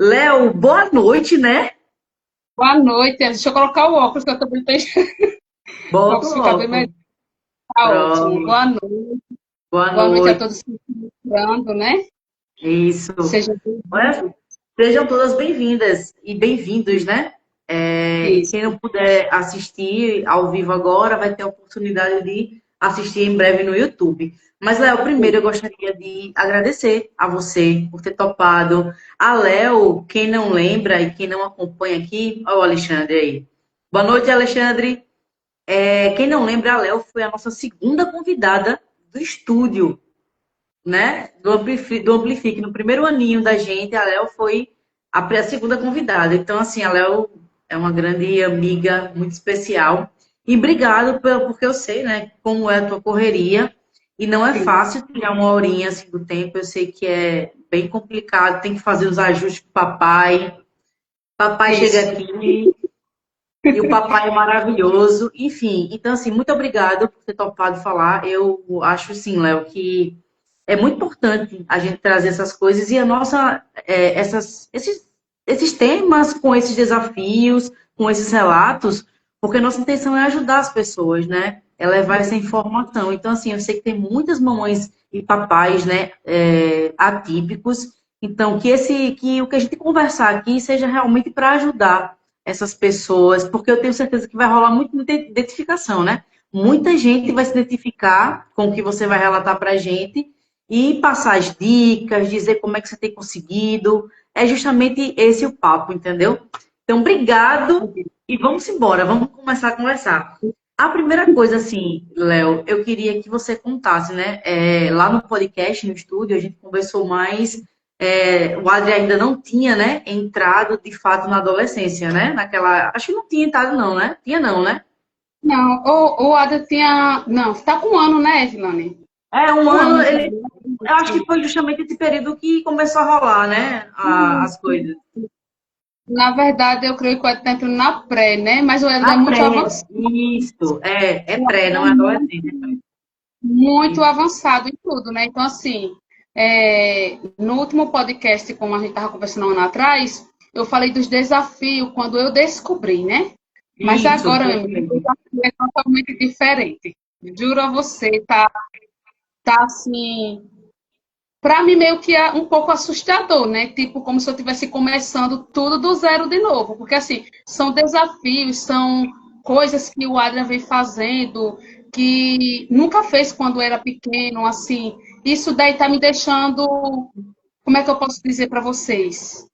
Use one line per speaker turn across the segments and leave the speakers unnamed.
Léo, boa noite, né?
Boa noite. Deixa eu colocar o óculos, que eu também tenho. O
Bota
óculos fica bem melhor.
logo.
Tá ótimo.
Pronto.
Boa noite.
Boa
Boa noite a
noite.
todos que estão entrando, né?
Isso.
Sejam
Olha,
bem-vindos.
sejam todas bem-vindas e bem-vindos, né?
Isso.
Quem não puder assistir ao vivo agora vai ter a oportunidade de assistir em breve no YouTube. Mas, Léo, primeiro eu gostaria de agradecer a você por ter topado. A Léo, quem não lembra e quem não acompanha aqui, olha o Alexandre aí. Boa noite, Alexandre. Quem não lembra, a Léo foi a nossa segunda convidada do estúdio, né? Do Amplifique. No primeiro aninho da gente, a Léo foi a segunda convidada. Então, assim, a Léo é uma grande amiga, muito especial. E obrigado porque eu sei, né, como é a tua correria. E não é
Sim.
fácil tirar uma horinha assim do tempo. Eu sei que é bem complicado, tem que fazer os ajustes com o papai. Papai chega
Isso.
aqui, e o papai é maravilhoso. Enfim, então, assim, muito obrigada por ter topado falar. Eu acho, sim, Léo, que é muito importante a gente trazer essas coisas e a nossa, esses temas com esses desafios, com esses relatos, porque a nossa intenção é ajudar as pessoas, né? É levar essa informação. Então, assim, eu sei que tem muitas mamães e papais, né, atípicos. Então, que o que a gente conversar aqui seja realmente para ajudar essas pessoas, porque eu tenho certeza que vai rolar muita identificação, né? Muita gente vai se identificar com o que você vai relatar para a gente e passar as dicas, dizer como é que você tem conseguido. É justamente esse o papo, entendeu? Então, obrigado e vamos embora, vamos começar a conversar. A primeira coisa, assim, Léo, eu queria que você contasse, né? Lá no podcast, no estúdio, a gente conversou mais. O Adri ainda não tinha, né, entrado de fato na adolescência, né? Naquela. Acho que não tinha entrado, não, né? Tinha, não, né?
Não, o Ada tinha. Não, você tá com um ano, né, Evelane?
Um
Um
ano,
ano já.
eu acho que foi justamente esse período que começou a rolar, né? As coisas.
Na verdade, eu creio que o Ada tá entrando na pré, né? Mas o Ada é
Na
muito
pré,
avançado.
isso, é pré, não é adolescente. É pré.
Muito
Isso,
avançado em tudo, né? Então, assim, no último podcast, como a gente estava conversando um ano atrás, eu falei dos desafios quando eu descobri, né? Mas
isso,
agora,
foi
meu
isso
amigo, o
mesmo.
desafio é totalmente diferente. Juro a você, tá assim, para mim meio que é um pouco assustador, né? Tipo, como se eu estivesse começando tudo do zero de novo, porque assim, são desafios, são coisas que o Adrian vem fazendo, que nunca fez quando era pequeno, assim. Isso daí tá me deixando, como é que eu posso dizer para vocês?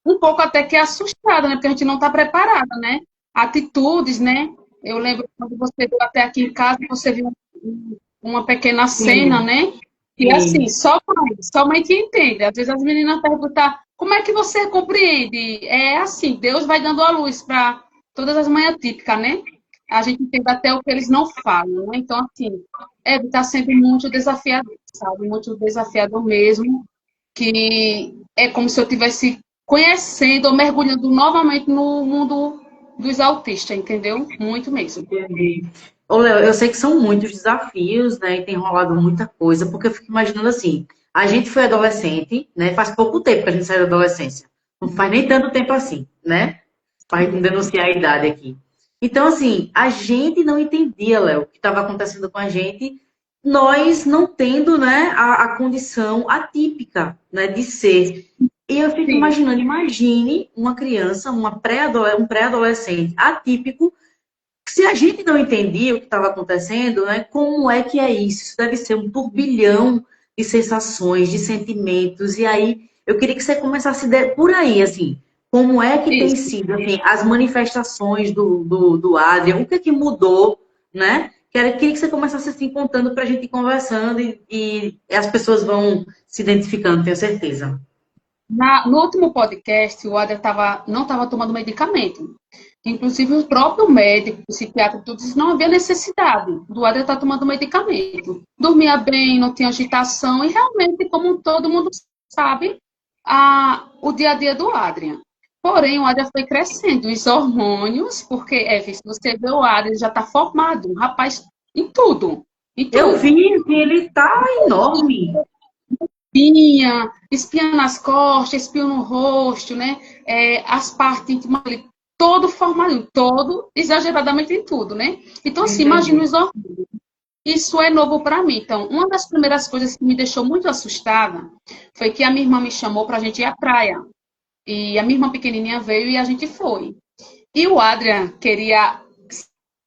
Um pouco até que assustada, né? Porque a gente não está preparada, né? Atitudes, né? Eu lembro quando você veio até aqui em casa, você viu uma pequena cena,
Sim,
né? E assim,
sim.
só mãe que entende. Às vezes as meninas perguntam, como é que você compreende? É assim, Deus vai dando a luz para todas as mães típicas, né? A gente entende até o que eles não falam, né? Então, assim, está sendo muito desafiador, sabe? Muito desafiador mesmo, que é como se eu tivesse conhecendo ou mergulhando novamente no mundo dos autistas, entendeu? Muito mesmo.
Entendi. Ô, Léo, eu sei que são muitos desafios, né? E tem rolado muita coisa, porque eu fico imaginando assim, a gente foi adolescente, né? Faz pouco tempo que a gente saiu da adolescência. Não faz nem tanto tempo assim, né? Para não denunciar a idade aqui. Então, assim, a gente não entendia, Léo, o que estava acontecendo com a gente, nós não tendo, né, a condição atípica, né, de ser. E eu fico
Sim,
imaginando, imagine uma criança, um pré-adolescente atípico, se a gente não entendia o que estava acontecendo, né, como é que é isso? Isso deve ser um turbilhão de sensações, de sentimentos. E aí, eu queria que você começasse por aí, assim, como é que tem
isso.
sido assim, as manifestações do Adrian, o que é que mudou, né? Queria que você começasse assim, contando para a gente ir conversando e as pessoas vão se identificando, tenho certeza.
No último podcast, o Adler não estava tomando medicamento. Inclusive, o próprio médico, o psiquiatra, tudo disse que não havia necessidade do Adler estar tomando medicamento. Dormia bem, não tinha agitação, e realmente, como todo mundo sabe, o dia a dia do Adrian. Porém, o Adrian foi crescendo, os hormônios, porque, se você vê o Adrian, já está formado, um rapaz em tudo, em
Eu
tudo.
vi que ele está enorme.
espinha nas costas, espinho no rosto, né? As partes íntimas ali, todo formadinho, todo exageradamente em tudo, né? Então, assim, imagina
Entendi.
os hormônios. Isso é novo para mim. Então, uma das primeiras coisas que me deixou muito assustada foi que a minha irmã me chamou para a gente ir à praia. E a minha irmã pequenininha veio e a gente foi. E o Adrian queria.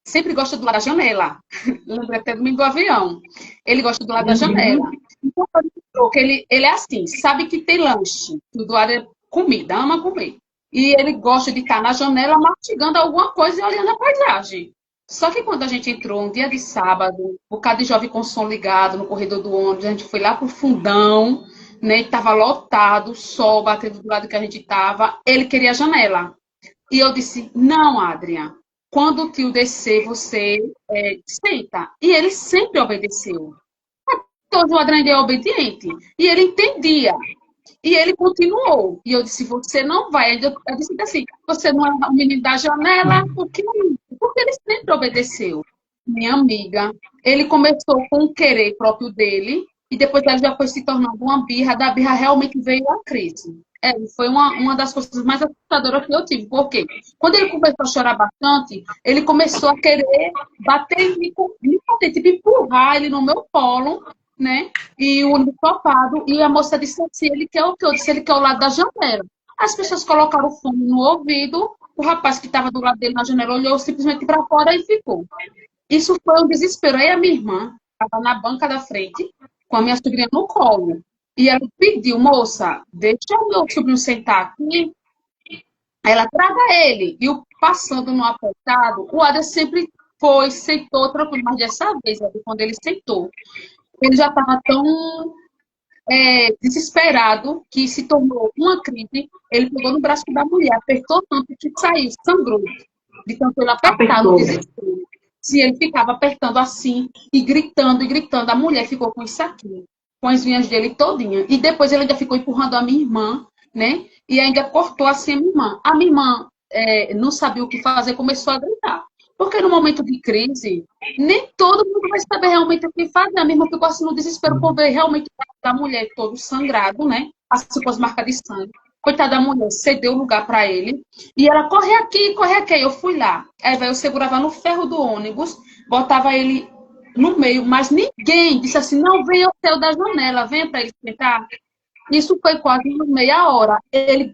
Sempre gosta do lado da janela. Lembra até do domingo do avião. Ele gosta do lado da janela.
Uhum.
Então, ele falou que ele é assim, sabe que tem lanche. Do Adrian é comida, ama comer. E ele gosta de estar na janela mastigando alguma coisa e olhando a paisagem. Só que quando a gente entrou um dia de sábado, um bocado de jovem com som ligado no corredor do ônibus, a gente foi lá pro fundão, né? Estava lotado, o sol batendo do lado que a gente estava. Ele queria a janela. E eu disse, não, Adrian, quando o tio descer, você senta. E ele sempre obedeceu. Todo o Adrian é obediente. E ele entendia. E ele continuou. E eu disse, você não vai. Eu disse assim, você não é o menino da janela? Por que não? Porque ele sempre obedeceu. Minha amiga, ele começou com o querer próprio dele, e depois ele já foi se tornando uma birra, da birra realmente veio a crise. Foi uma das coisas mais assustadoras que eu tive, porque quando ele começou a chorar bastante, ele começou a querer bater em mim, tipo, empurrar ele no meu colo, né? E o ônibus topado, e a moça disse assim, ele quer o quê? Eu disse, ele quer o lado da janela. As pessoas colocaram o fone no ouvido, o rapaz que estava do lado dele na janela olhou simplesmente para fora e ficou. Isso foi um desespero. Aí a minha irmã estava na banca da frente, com a minha sobrinha no colo. E ela pediu, moça, deixa o meu sobrinho sentar aqui. Aí ela traga ele. E o passando no apertado, o Ada sempre foi, sentou tranquilo. Mas dessa vez, quando ele sentou, ele já estava tão desesperado que se tornou uma crise. Ele pegou no braço da mulher, apertou tanto que saiu, sangrou. De tanto ele apertar no
Apertou.
desespero. Se ele ficava apertando assim e gritando e gritando, a mulher ficou com isso aqui, com as unhas dele todinha. E depois ele ainda ficou empurrando a minha irmã, né? E ainda cortou assim a minha irmã. A minha irmã não sabia o que fazer, começou a gritar. Porque no momento de crise, nem todo mundo vai saber realmente o que fazer. A minha irmã ficou assim no desespero por ver realmente a mulher todo sangrado, né? Assim com as marcas de sangue. Coitada da mulher, cedeu o lugar para ele. E ela, corre aqui, corre aqui. Eu fui lá. Aí eu segurava no ferro do ônibus, botava ele no meio, mas ninguém disse assim, não, venha ao céu da janela, venha para ele sentar. Isso foi quase meia hora. Ele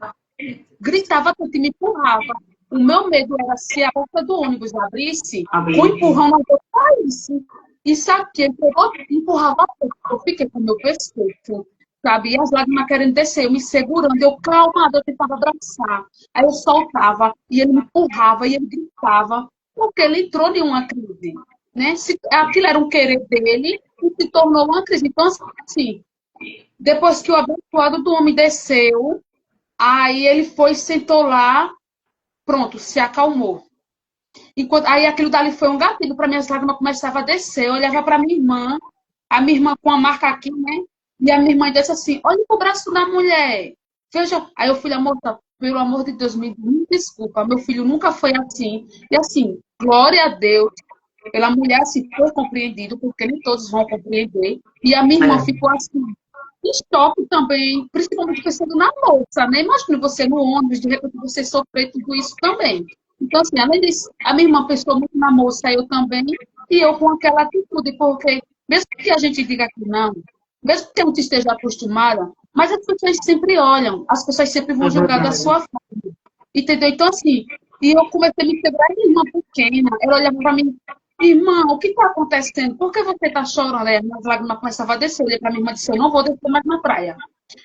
gritava tanto e me empurrava. O meu medo era se a porta do ônibus abrisse, o empurrão não caísse. Isso aqui, ele pegou, empurrava tanto. Eu fiquei com o meu pescoço, sabe? E as lágrimas querendo descer, eu me segurando, eu calmada, eu tentava abraçar. Aí eu soltava, e ele me empurrava, e ele gritava, porque ele entrou em uma crise, né? Aquilo era um querer dele, e se tornou uma crise. Então, assim, depois que o abençoado do homem desceu, aí ele foi, sentou lá, pronto, se acalmou. Aí aquilo dali foi um gatilho para minhas lágrimas começavam a descer. Eu olhava para minha irmã, a minha irmã com a marca aqui, né? E a minha irmã disse assim: olha o braço da mulher. Veja. Aí eu fui, moça, pelo amor de Deus, me desculpa, meu filho nunca foi assim. E assim, glória a Deus, pela mulher assim, foi compreendido, porque nem todos vão compreender. E a minha irmã ficou assim, em choque também, principalmente pensando na moça, né? Imagina você no ônibus, de repente você sofrer tudo isso também. Então, assim, além disso, a minha irmã pensou muito na moça, eu também, e eu com aquela atitude, porque mesmo que a gente diga que não, mesmo que a gente esteja acostumada, mas as pessoas sempre olham, as pessoas sempre vão julgar da sua forma, entendeu? Então, assim, e eu comecei a me quebrar, minha irmã pequena, ela olhava para mim, irmã, o que está acontecendo? Por que você está chorando? Aí as lágrimas começavam a descer, eu olhei para minha irmã e disse, eu não vou descer mais na praia,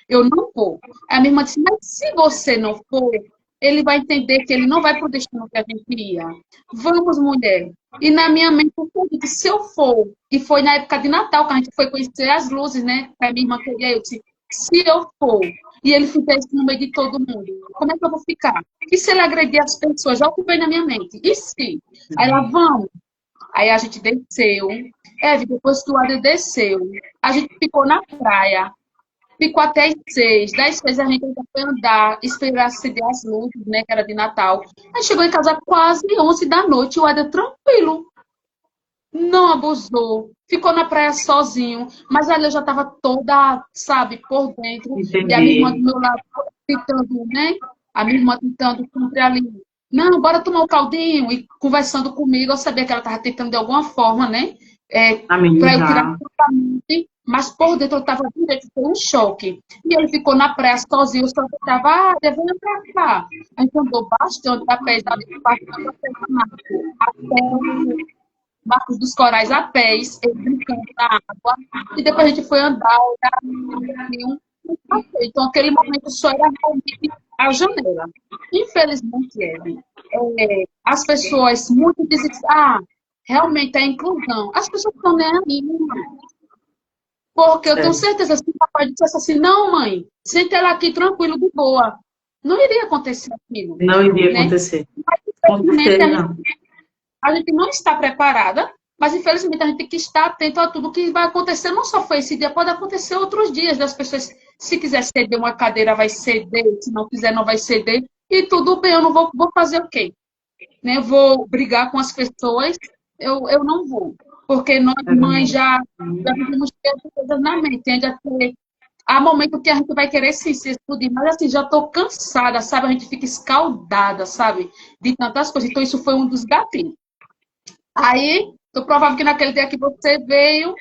eu não vou. Aí a minha irmã disse, mas se você não for, ele vai entender que ele não vai para o destino que a gente ia. Vamos, mulher. E na minha mente, eu disse, se eu for, e foi na época de Natal que a gente foi conhecer as luzes, né? A minha irmã queria, eu disse, se eu for, e ele fizer isso no meio de todo mundo, como é que eu vou ficar? E se ele agredir as pessoas? Já o que veio na minha mente. E se? Aí ela, vamos. Aí a gente desceu. Depois que o Adri desceu, a gente ficou na praia. Ficou até as 6. Das 6 a gente ainda foi andar, esperar acender as luzes, né? Que era de Natal. Aí chegou em casa quase 11 da noite, o Adri tranquilo. não abusou, ficou na praia sozinho, mas ali eu já estava toda, sabe, por dentro, e a minha irmã do
Entendi.
meu lado tentando, né? A minha irmã tentando sempre ali, não, bora tomar um caldinho, e conversando comigo, eu sabia que ela estava tentando de alguma forma, né? Para eu tirar
Amenizar.
totalmente, mas por dentro eu estava direito, foi um choque. E ele ficou na praia sozinho, eu só estava, vem pra cá. A gente andou bastante a pé, sabe? Bastante a pé da Marco, até o Marcos dos Corais a pés, ele brincando na água. E depois a gente foi andar, olhar, e um passeio. Então, aquele momento só era realmente a janela. Infelizmente, Ellen, as pessoas muito dizem, realmente é inclusão. As pessoas estão nem aí, né? Porque eu tenho
Certo.
certeza que o papai dissesse assim, não, mãe, senta ela aqui tranquilo, de boa. Não iria acontecer aquilo,
Não iria
né?
acontecer.
Mas,
Com
infelizmente,
certeza.
a gente não está preparada, mas, infelizmente, a gente tem que estar atento a tudo que vai acontecer. Não só foi esse dia, pode acontecer outros dias das pessoas. Se quiser ceder uma cadeira, vai ceder. Se não quiser, não vai ceder. E tudo bem, eu não vou fazer o quê? Né? Eu vou brigar com as pessoas, eu não vou. Porque nós,
É
mães,
verdade.
já vivemos essas coisas na mente. Tende a ter. Há momento que a gente vai querer sim, se explodir, mas assim, já estou cansada, sabe? A gente fica escaldada, sabe? De tantas coisas. Então, isso foi um dos gatilhos. Aí, tô provável que naquele dia que você veio,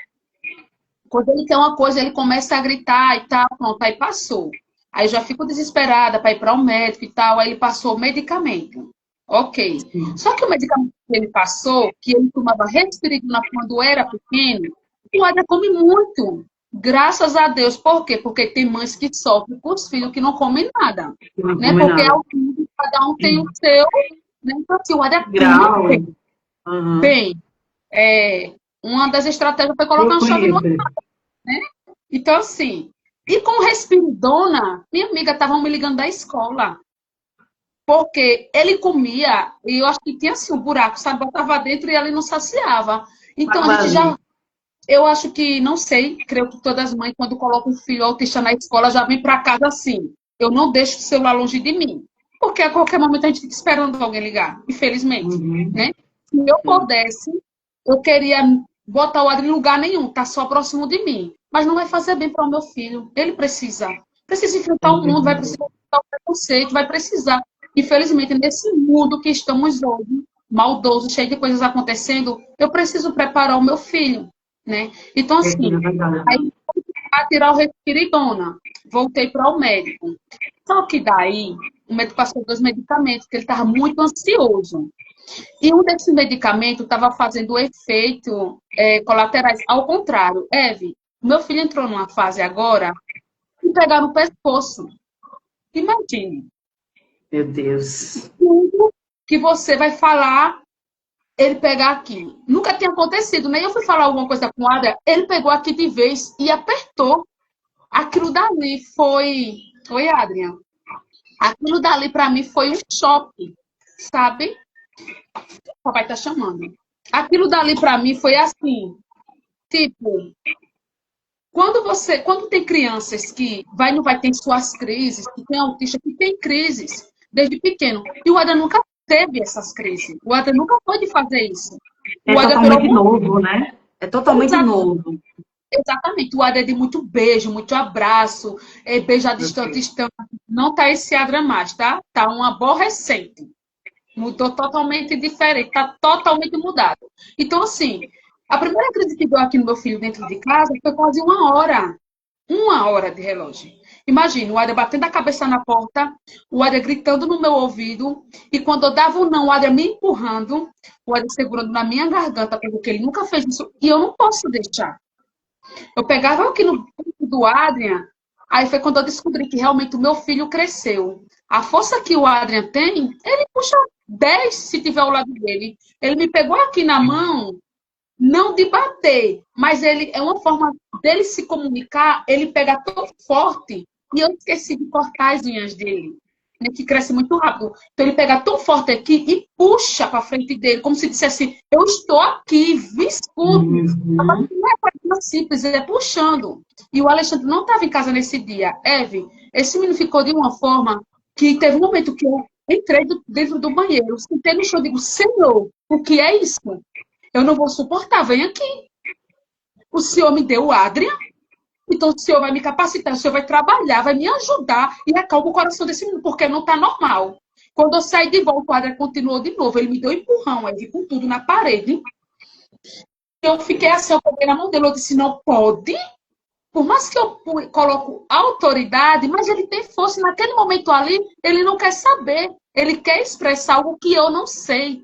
quando ele quer uma coisa, ele começa a gritar e tal, pronto, aí passou. Aí eu já fico desesperada para ir para o médico e tal, aí ele passou o medicamento. Ok.
Sim.
Só que o medicamento que ele passou, que ele tomava Risperidona quando era pequeno, o Adria come muito. Graças a Deus. Por quê? Porque tem mães que sofrem com os filhos que não comem nada.
Não
Né?
come
Porque é
nada.
o filho, cada um tem o seu. Né? Então, assim, o Adria come
Grau.
bem.
Aham.
Bem, uma das estratégias foi colocar
Eu
um choque no ar,
conheço.
né? Então, assim, e com Respiridona, minha amiga estavam me ligando da escola, porque ele comia, e eu acho que tinha assim um buraco, sabe? Botava dentro e ele não saciava.
Tá
Então, a gente
vazio.
já, eu acho que, não sei, creio que todas as mães, quando colocam um filho autista na escola, já vem para casa assim, eu não deixo o celular longe de mim, porque a qualquer momento a gente fica esperando alguém ligar, infelizmente,
Uhum.
né? Se eu
Sim.
pudesse, eu queria botar o Adri em lugar nenhum, tá só próximo de mim. Mas não vai fazer bem para o meu filho. Ele precisa
É
enfrentar o mundo, vai
verdade.
precisar enfrentar o preconceito, vai precisar. Infelizmente, nesse mundo que estamos hoje, maldoso, cheio de coisas acontecendo, eu preciso preparar o meu filho, né? Então,
É
assim,
verdade.
aí a tirar o respiridona, voltei para o médico. Só que daí, o médico passou 2 medicamentos, porque ele estava muito ansioso. E um desses medicamentos estava fazendo efeito colaterais. Ao contrário, Eve, meu filho entrou numa fase agora de pegar no pescoço. Imagine,
Meu Deus.
tudo que você vai falar, ele pegar aqui. Nunca tinha acontecido, né? Eu fui falar alguma coisa com o Adria, ele pegou aqui de vez e apertou. Aquilo dali foi. Oi, Adrian. Aquilo dali para mim foi um choque, sabe? O papai tá chamando. Aquilo dali para mim foi assim, tipo, quando tem crianças que não vai ter suas crises, que tem autista que tem crises desde pequeno, e o Ada nunca teve essas crises. O Ada nunca pôde fazer isso.
É
O Ada por
totalmente
algum
novo, né? É totalmente novo.
exatamente, o Ada é de muito beijo, muito abraço, beijo à
Meu
distância,
Deus.
distância. Não tá esse Adra mais, tá? Tá um aborrecente. Mudou totalmente diferente, tá totalmente mudado. Então, assim, a primeira crise que deu aqui no meu filho dentro de casa foi quase 1 hora. 1 hora de relógio. Imagina, o Adria batendo a cabeça na porta, o Adria gritando no meu ouvido, e quando eu dava um não, o Adria me empurrando, o Adria segurando na minha garganta, porque ele nunca fez isso, e eu não posso deixar. Eu pegava aqui no peito do Adrian, aí foi quando eu descobri que realmente o meu filho cresceu. A força que o Adrian tem, ele puxa 10 se tiver ao lado dele. Ele me pegou aqui na mão, não de bater, mas ele é uma forma dele se comunicar, ele pega tão forte, e eu esqueci de cortar as unhas dele, né, que cresce muito rápido. Então ele pega tão forte aqui e puxa para frente dele, como se dissesse, eu estou aqui, viscudo.
Uhum.
Não é coisa simples, é puxando. E o Alexandre não estava em casa nesse dia. Eve, esse menino ficou de uma forma que teve um momento que eu entrei dentro do banheiro, sentei no chão e digo, Senhor, o que é isso? Eu não vou suportar, vem aqui. O senhor me deu o Adrian, então o senhor vai me capacitar, o senhor vai trabalhar, vai me ajudar e acalma o coração desse menino, porque não está normal. Quando eu saí de volta, o Adrian continuou de novo. Ele me deu um empurrão, aí com tudo na parede. Eu fiquei assim, eu peguei na mão dele, eu disse, não pode. Por mais que eu coloco autoridade, mas ele tem força. Naquele momento ali, ele não quer saber. Ele quer expressar algo que eu não sei.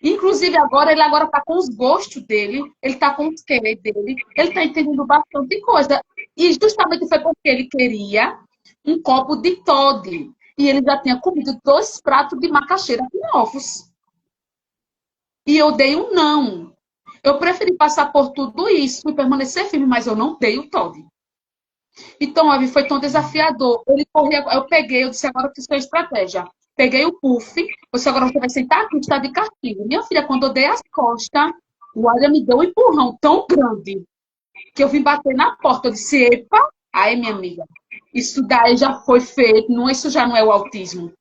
Inclusive, ele agora está com os gostos dele, ele está com os querer dele, ele está entendendo bastante coisa. E justamente foi porque ele queria um copo de Toddy. E ele já tinha comido 2 pratos de macaxeira com ovos. E eu dei um não. Eu preferi passar por tudo isso e permanecer firme, mas eu não dei o Toddy. Então, foi tão desafiador. Ele corria, eu peguei, eu disse, agora que isso é estratégia. Peguei o puff, você agora vai sentar aqui, está de castigo. Minha filha, quando eu dei as costas, o Adrian me deu um empurrão tão grande que eu vim bater na porta. Eu disse, epa, aí minha amiga, isso daí já foi feito, não, isso já não é o autismo.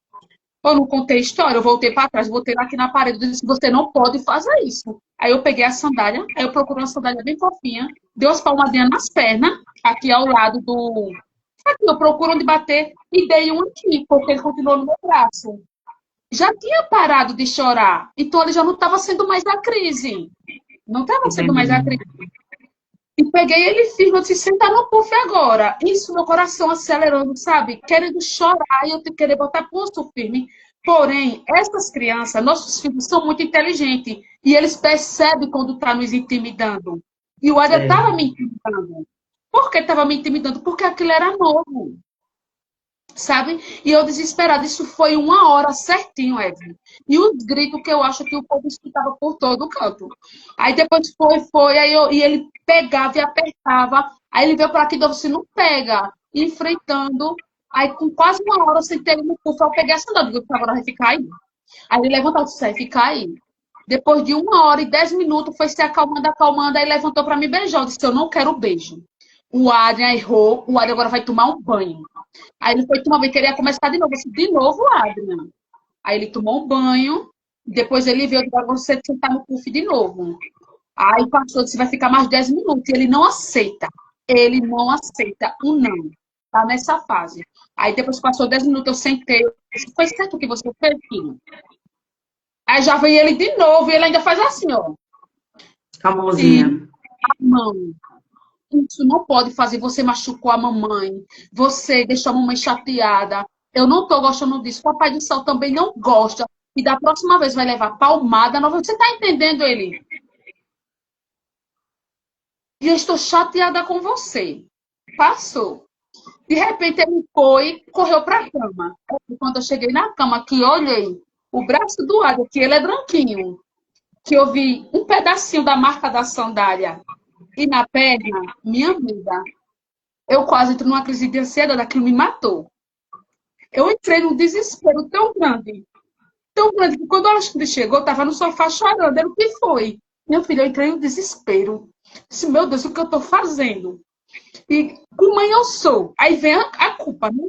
Eu não contei história, eu voltei para trás, botei aqui na parede, eu disse, você não pode fazer isso. Aí eu peguei a sandália, aí eu procurei uma sandália bem fofinha, dei umas palmadinhas nas pernas, aqui ao lado do... Aqui, eu procuro onde bater e dei um aqui, porque ele continuou no meu braço. Já tinha parado de chorar, então ele já não estava sendo mais a crise. Não estava sendo mais a crise. E peguei ele firme, eu disse, senta no puff agora. Isso, meu coração acelerando, sabe? Querendo chorar e eu querer botar pulso firme. Porém, essas crianças, nossos filhos, são muito inteligentes. E eles percebem quando está nos intimidando. E o Adrian estava me intimidando. Por que estava me intimidando? Porque aquilo era novo. Sabe? E eu desesperada. Isso foi 1 hora certinho, Evelyn. E os gritos que eu acho que o povo escutava por todo o canto. Aí depois foi, e ele pegava e apertava. Aí ele veio para aqui e disse, não pega. Enfrentando. Aí com quase 1 hora, eu sentei ele no puff, eu peguei a sandália, digo, agora vai ficar aí. Aí ele levantou e disse, vai ficar aí. Depois de 1 hora e 10 minutos, foi se acalmando, acalmando, aí levantou para me beijar. Eu disse, eu não quero beijo. O Adrian errou, o Adrian agora vai tomar um banho. Aí ele foi tomar banho, queria começar de novo. Eu disse, de novo, Adrian. Aí ele tomou um banho, depois ele veio, agora você sentar no puff de novo. Aí passou, disse, vai ficar mais 10 minutos. E ele não aceita. Ele não aceita o não. Tá nessa fase. Aí depois passou 10 minutos, eu sentei. Eu disse, foi certo o que você fez, filho? Aí já vem ele de novo, e ele ainda faz assim, ó.
A mãozinha.
A mão. Isso não pode fazer. Você machucou a mamãe. Você deixou a mamãe chateada. Eu não estou gostando disso. Papai do céu também não gosta. E da próxima vez vai levar palmada nova. Você está entendendo ele? E eu estou chateada com você. Passou. De repente ele foi, correu para a cama. Quando eu cheguei na cama, que olhei o braço do Adrian, que ele é branquinho, que eu vi um pedacinho da marca da sandália e na perna, minha amiga, eu quase entrei numa crise de ansiedade, aquilo me matou. Eu entrei num desespero tão grande, que quando o Alexandre chegou, eu estava no sofá chorando. Ele, o que foi? Meu filho, eu entrei em desespero. Disse, meu Deus, o que eu estou fazendo? E que mãe eu sou? Aí vem a culpa, né?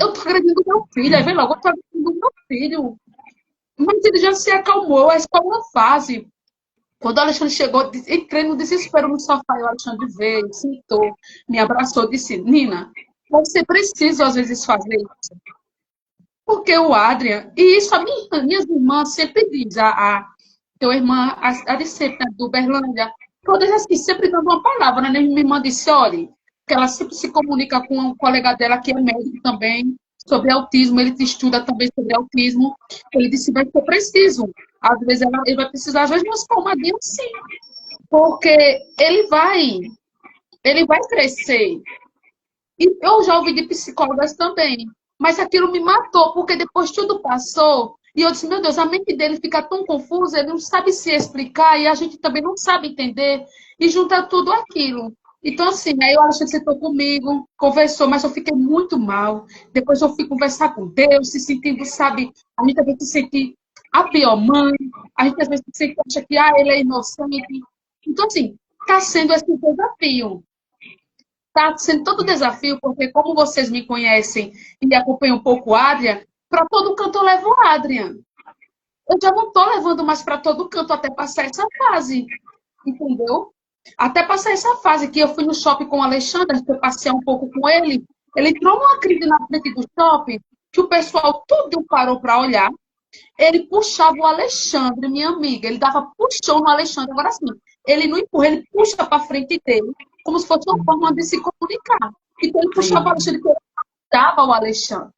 Eu estou agredindo meu filho, aí vem logo, eu estou agredindo meu filho. Mas ele já se acalmou, é só uma fase. Quando o Alexandre chegou, entrei no desespero no sofá, e o Alexandre veio, sentou, me abraçou, disse, Nina, você precisa às vezes fazer isso. Porque o Adrian, e isso minhas irmãs sempre dizem, a tua irmã, a de sempre, né, do Berlândia, todas assim, sempre dando uma palavra, né? Minha irmã disse, olha, que ela sempre se comunica com um colega dela que é médico também, sobre autismo, ele estuda também sobre autismo. Ele disse, vai ser preciso. Às vezes ele vai precisar, às vezes, umas palmadinhas, sim. Porque ele vai crescer. E eu já ouvi de psicólogas também. Mas aquilo me matou, porque depois tudo passou. E eu disse, meu Deus, a mente dele fica tão confusa, ele não sabe se explicar, e a gente também não sabe entender, e junta tudo aquilo. Então, assim, aí o Alexandre sentou comigo, conversou, mas eu fiquei muito mal. Depois eu fui conversar com Deus, se sentindo, sabe, a gente às vezes se sente a pior mãe, a gente às vezes se sente, acha que ele é inocente. Então, assim, está sendo esse desafio. Está sendo todo desafio, porque como vocês me conhecem e acompanham um pouco o Adrian, para todo canto eu levo o Adrian. eu já não tô levando mais para todo canto até passar essa fase, entendeu? Até passar essa fase que eu fui no shopping com o Alexandre, a gente foi passear um pouco com ele. Ele entrou numa crise na frente do shopping, que o pessoal tudo parou para olhar. Ele puxava o Alexandre, minha amiga. Ele dava puxão no Alexandre. Agora sim, ele não empurra, ele puxa para frente dele, como se fosse uma forma de se comunicar. Então ele puxava o Alexandre, ele dava o Alexandre.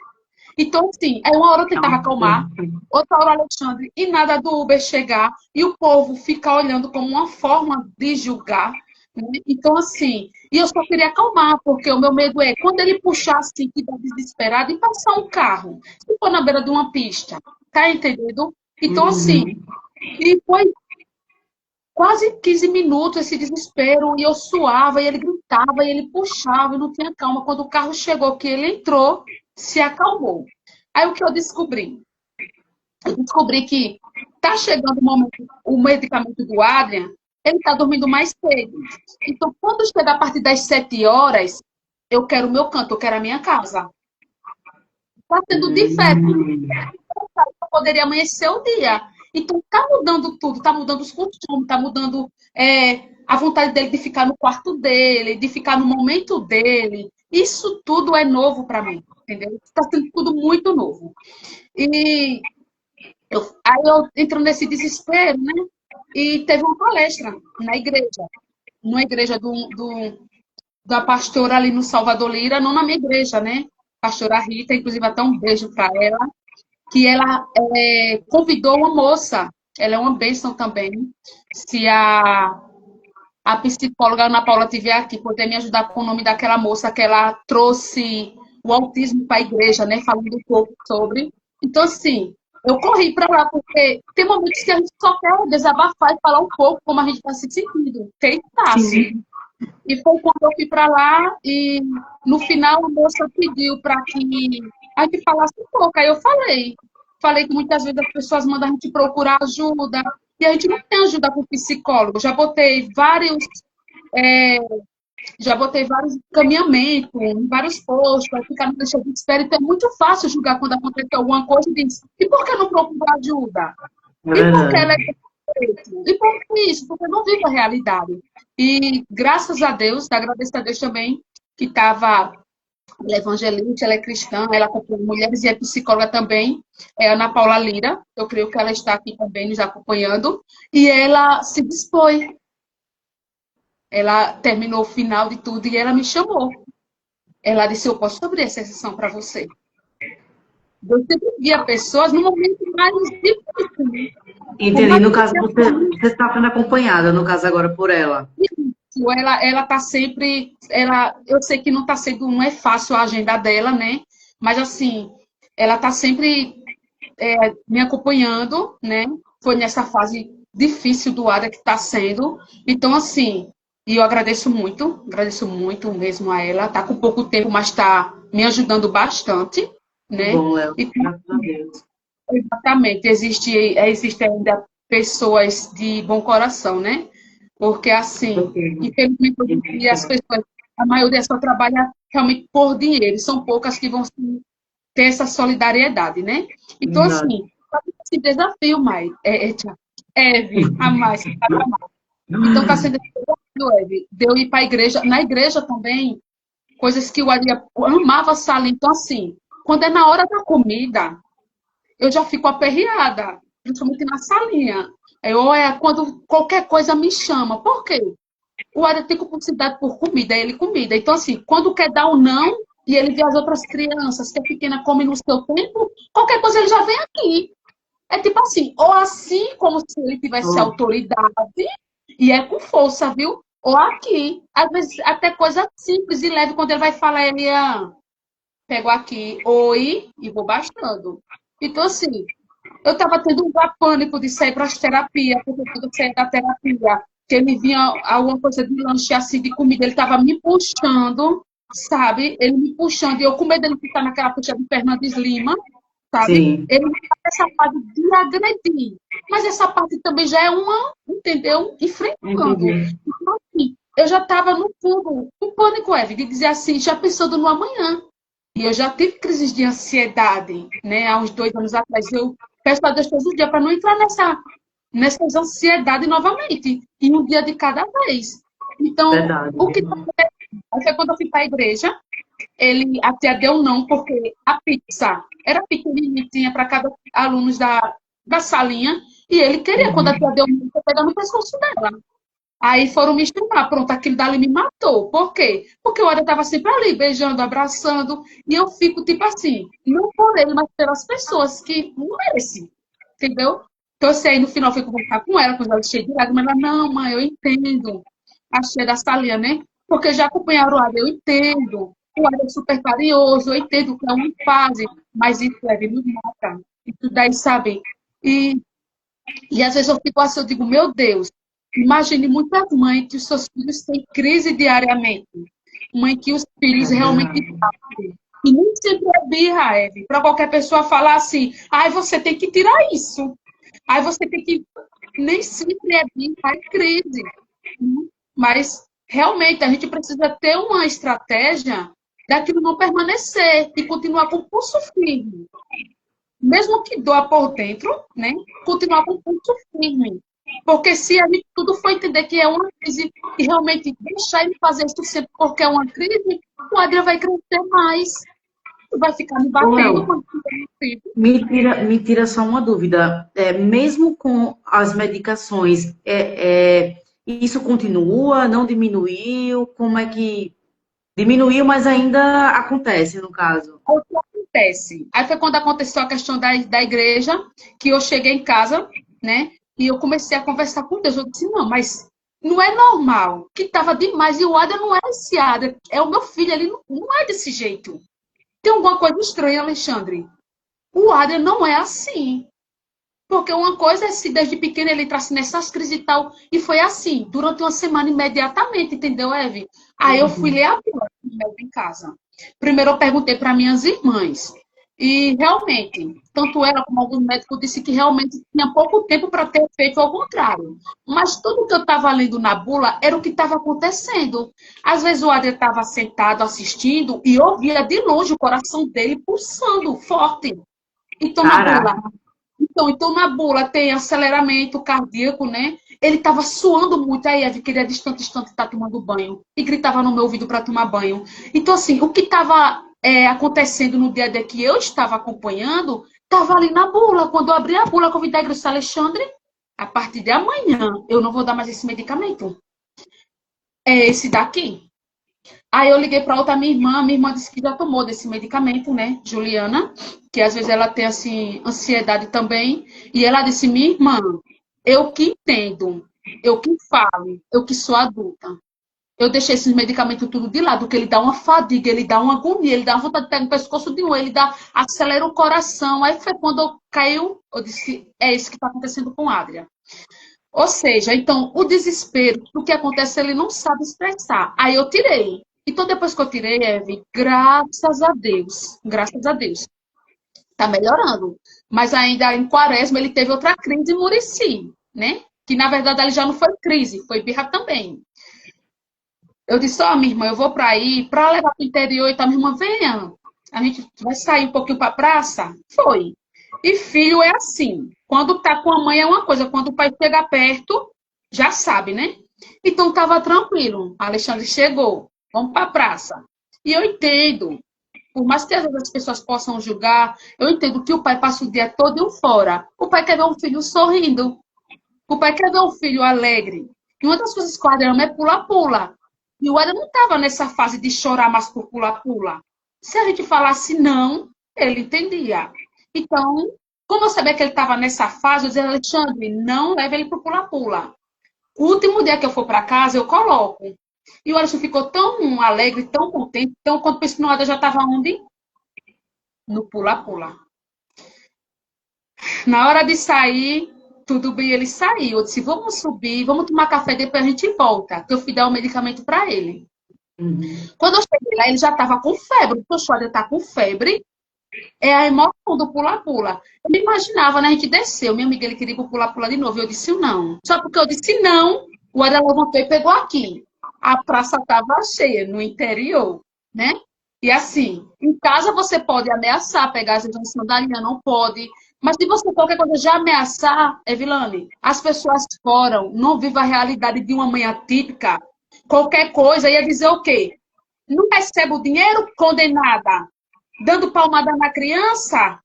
Então, assim, aí uma hora eu tentava acalmar, outra hora o Alexandre, e nada do Uber chegar, e o povo ficar olhando como uma forma de julgar, né? Então, assim, e eu só queria acalmar, porque o meu medo é quando ele puxar assim, que tá desesperado, e passar um carro, se for na beira de uma pista, tá entendendo? Então, assim, e foi quase 15 minutos esse desespero, e eu suava, e ele gritava, e ele puxava, e não tinha calma. Quando o carro chegou, que ele entrou, se acalmou. Aí o que eu descobri? Eu descobri que tá chegando o momento, o medicamento do Adrian, ele tá dormindo mais cedo. Então, quando chegar a partir das 7 horas, eu quero o meu canto, eu quero a minha casa. Tá sendo diferente. Eu poderia amanhecer o dia. Então, tá mudando tudo, tá mudando os costumes, tá mudando a vontade dele de ficar no quarto dele, de ficar no momento dele. Isso tudo é novo para mim, entendeu? Está sendo tudo muito novo. E aí eu entro nesse desespero, né? E teve uma palestra na igreja, numa igreja da pastora ali no Salvador Lira, não na minha igreja, né? Pastora Rita, inclusive até um beijo para ela, que ela convidou uma moça, ela é uma bênção também, se a psicóloga Ana Paula estiver aqui, poder me ajudar com o nome daquela moça que ela trouxe o autismo para a igreja, né? Falando um pouco sobre. Então, assim, eu corri para lá, porque tem momentos que a gente só quer desabafar e falar um pouco como a gente está se sentindo. Tem fácil. E foi quando eu fui para lá e no final a moça pediu para que a gente falasse um pouco. Aí eu falei. Falei que muitas vezes as pessoas mandam a gente procurar ajuda e a gente não tem ajuda com psicólogo. Já botei vários encaminhamentos, vários posts, para ficar no lista de espera. Então é muito fácil julgar quando acontece alguma coisa e diz, e por que não procura ajuda? E por que ela é e por que isso? Porque não vive a realidade. E graças a Deus, agradeço a Deus também, que estava ela é evangelista, ela é cristã, ela acompanha mulheres e é psicóloga também, é Ana Paula Lira, eu creio que ela está aqui também nos acompanhando, e ela se dispôs. Ela terminou o final de tudo e ela me chamou. Ela disse, eu posso abrir essa sessão para você. Eu sempre via pessoas no momento mais difícil.
Entendi. No caso, você está sendo acompanhada, no caso, agora por ela.
Ela está sempre. Eu sei que não está sendo, não é fácil a agenda dela, né? Mas assim, ela está sempre me acompanhando, né? Foi nessa fase difícil do ADA que está sendo. Então, assim, e eu agradeço muito mesmo a ela. Está com pouco tempo, mas está me ajudando bastante, né?
Bom, Léo, graças a Deus.
Exatamente. Existe ainda pessoas de bom coração, né? Porque, assim, infelizmente, hoje em dia, as pessoas, a maioria só trabalha realmente por dinheiro. São poucas que vão ter essa solidariedade, né? Então, assim, esse desafio, Eve, a mais. Então, está sendo esse desafio, Eve, de eu ir para a igreja. Na igreja também, coisas que eu amava sair. Então, assim, quando é na hora da comida, eu já fico aperreada, principalmente na salinha. Ou quando qualquer coisa me chama. Por quê? O Área tem compulsividade por comida, ele comida. Então, assim, quando quer dar um não, e ele vê as outras crianças, que a pequena come no seu tempo, qualquer coisa ele já vem aqui. É tipo assim, ou assim, como se ele tivesse autoridade, e é com força, viu? Ou aqui. Às vezes, até coisa simples e leve, quando ele vai falar, ele pego aqui, oi, e vou bastando. Então, assim, eu estava tendo um pânico de sair para as terapias, porque quando eu saía da terapia, que ele vinha alguma coisa de lanche assim, de comida, ele estava me puxando, sabe? Ele me puxando, e eu com medo dele ficar naquela puxa de Fernandes Lima, sabe?
Sim.
Ele me faz essa parte de agredir. Mas essa parte também já é uma, entendeu? Enfrentando. Então, assim, eu já estava no fundo, um pânico, Eve, de dizer assim, já pensando no amanhã. E eu já tive crises de ansiedade, né? Há uns 2 anos atrás, eu Peço a Deus todos os dias para não entrar nessas ansiedades novamente. E um dia de cada vez. Então,
Verdade.
o que foi quando eu fui para a igreja, a tia deu não, porque a pizza era pequenininha, tinha para cada aluno da salinha, e ele queria, quando a tia deu não, eu pegar no pescoço dela. Aí foram me chamar, pronto, aquilo dali me matou. Por quê? Porque o Adam estava sempre ali, beijando, abraçando, e eu fico tipo assim, não por ele, mas pelas pessoas que não merecem, entendeu? Então, eu sei, no final eu fui conversar com ela, com os olhos cheios de lágrimas, ela, não, mãe, eu entendo. A cheia da salinha, né? Porque já acompanharam o Adam, eu entendo. O Adam é super carinhoso, eu entendo que é uma fase, mas isso deve nos mata. Isso daí, sabe? E e às vezes eu fico assim, eu digo, meu Deus, imagine muitas mães que os seus filhos têm crise diariamente. Mãe que os filhos
É
realmente
verdade.
sofrem. E nem sempre é birra, Eve. Para qualquer pessoa falar assim, ai, você tem que tirar isso. Ai, você tem que. Nem sempre é birra, é crise. Mas realmente a gente precisa ter uma estratégia daquilo não permanecer e continuar com o pulso firme mesmo que doa por dentro, né, continuar com o pulso firme. Porque se a gente tudo for entender que é uma crise e realmente deixar ele fazer isso sempre porque é uma crise, o Adriano vai crescer mais. Vai ficar me
Ô,
batendo
Léo,
quando tiver filho.
me tira só uma dúvida. Mesmo com as medicações, isso continua? Não diminuiu? Como é que diminuiu, mas ainda acontece, no caso?
O que acontece? Aí foi quando aconteceu a questão da igreja, que eu cheguei em casa, né? E eu comecei a conversar com Deus. Eu disse, não, mas não é normal, que estava demais. E o Ada não é esse Ada, é o meu filho, ele não é desse jeito. Tem alguma coisa estranha, Alexandre. O Adrian não é assim. Porque uma coisa é se desde pequeno ele entrasse nessas crises e tal, e foi assim, durante uma semana imediatamente, entendeu, Eve? Aí eu fui ler a Bíblia em casa. Primeiro eu perguntei para minhas irmãs. E realmente, tanto ela como alguns médicos disse que realmente tinha pouco tempo para ter feito ao contrário. Mas tudo que eu estava lendo na bula era o que estava acontecendo. Às vezes o Adriano estava sentado assistindo e eu via de longe o coração dele pulsando forte. Então, na bula,
Caraca,
então, na bula tem aceleramento cardíaco, né? Ele estava suando muito, aí Eve queria distante, distante, estar tomando banho. E gritava no meu ouvido para tomar banho. Então, assim, o que estava acontecendo no dia a dia que eu estava acompanhando, estava ali na bula. Quando eu abri a bula, eu convidei a igreja Alexandre, a partir de amanhã, eu não vou dar mais esse medicamento. É esse daqui. Aí eu liguei para outra minha irmã disse que já tomou desse medicamento, né, Juliana, que às vezes ela tem, assim, ansiedade também, e ela disse, minha irmã, eu que entendo, eu que falo, eu que sou adulta, eu deixei esses medicamentos tudo de lado, porque ele dá uma fadiga, ele dá uma agonia, ele dá uma vontade de pegar no pescoço de um, acelera o coração, aí foi quando eu caiu, eu disse, é isso que está acontecendo com a Adria. Ou seja, então, o desespero, o que acontece, ele não sabe expressar. Aí eu tirei. Então, depois que eu tirei, Eve, graças a Deus, tá melhorando. Mas ainda em Quaresma, ele teve outra crise em Murici, né? Que, na verdade, ele já não foi crise, foi birra também. Eu disse, ó, minha irmã, eu vou para aí, para levar para o interior e tal. Minha irmã, venha, a gente vai sair um pouquinho para a praça? Foi. E filho é assim, quando tá com a mãe é uma coisa, quando o pai chega perto, já sabe, né? Então tava tranquilo. Alexandre chegou, vamos para a praça. E eu entendo, por mais que às vezes as pessoas possam julgar, eu entendo que o pai passa o dia todo fora. O pai quer ver um filho sorrindo. O pai quer ver um filho alegre. E uma das coisas que o Adriano é pula-pula. E o Adriano não estava nessa fase de chorar mais por pula-pula. Se a gente falasse não, ele entendia. Então, como eu sabia que ele estava nessa fase, eu dizia, Alexandre, não leve ele para o pula-pula. O último dia que eu for para casa, eu coloco. E o Alexandre ficou tão alegre, tão contente. Então, quando pensei no Adriano, já estava onde? No pula-pula. Na hora de sair, tudo bem, ele saiu. Eu disse, vamos subir, vamos tomar café, depois a gente volta. Que eu fui dar o medicamento para ele. Quando eu cheguei lá, ele já estava com febre. O Xoxó está com febre. É a emoção do pula-pula. Eu me imaginava, né? A gente desceu. Minha amiga, ele queria ir pro pula-pula de novo. Eu disse não. Só porque eu disse não, o Ada levantou e pegou aqui. A praça estava cheia, no interior, né? E assim, em casa você pode ameaçar, pegar as vezes sandália, não pode. Mas se você qualquer coisa já ameaçar, Evilane, as pessoas foram, não vivem a realidade de uma mãe atípica. Qualquer coisa ia dizer o quê? Não recebe o dinheiro, condenada. Dando palmada na criança.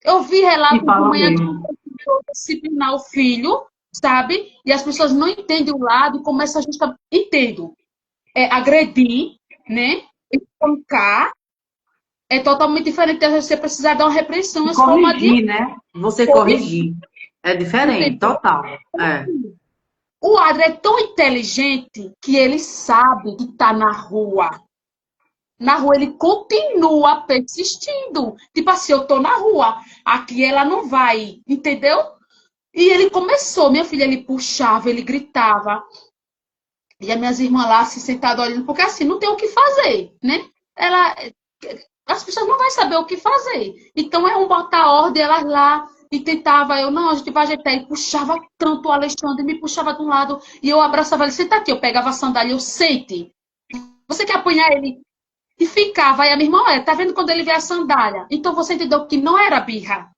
Eu vi
E
relatos de
fala
mãe
mesmo.
atípica disciplinar o filho, sabe? E as pessoas não entendem o lado e começam a gente entendo. É agredir, né? Espancar é totalmente diferente de você precisar dar uma repreensão
E
às palmadinhas.
corrigir, né? Você
Corrigir,
corrigir. É diferente,
entendeu?
total. É.
O Adri é tão inteligente que ele sabe que está na rua. Na rua ele continua persistindo. Tipo assim, eu tô na rua, aqui ela não vai, entendeu? E ele começou, minha filha, ele puxava, ele gritava. E as minhas irmãs lá se sentadas olhando, porque assim, não tem o que fazer, né? Ela, as pessoas não vão saber o que fazer. Então é um botar ordem, elas lá, e tentava, eu, não, a gente vai ajeitar. Ele puxava tanto o Alexandre, me puxava de um lado, e eu abraçava ele, senta aqui, eu pegava a sandália, eu sente. Você quer apanhar ele? E ficava. Aí a minha irmã, olha, tá vendo quando ele vê a sandália? Então você entendeu que não era birra.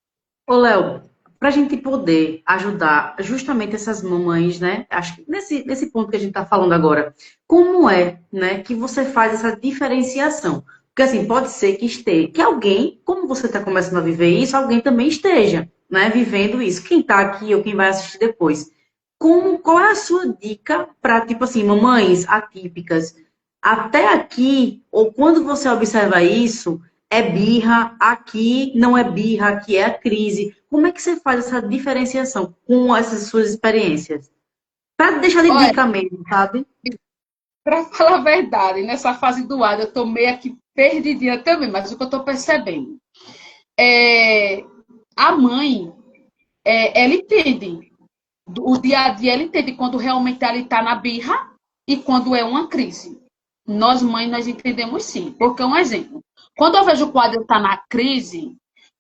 Ô, Léo, para a gente poder ajudar justamente essas mamães, né? Acho que nesse ponto que a gente está falando agora, como é, né, que você faz essa diferenciação? Porque assim, pode ser que esteja, que alguém, como você está começando a viver isso, alguém também esteja, né, vivendo isso. Quem está aqui ou quem vai assistir depois. Qual é a sua dica para, tipo assim, mamães atípicas? Até aqui, ou quando você observa isso, é birra, aqui não é birra, aqui é a crise. Como é que você faz essa diferenciação com essas suas experiências? Para deixar de
Olha,
dica mesmo, sabe?
para falar a verdade, nessa fase do ar, eu tô meio aqui perdidinha também, mas o que eu tô percebendo é a mãe, ela entende. O dia a dia ela entende quando realmente ela está na birra e quando é uma crise. Nós, mães, nós entendemos sim. Porque, um exemplo, quando eu vejo o quadro estar na crise,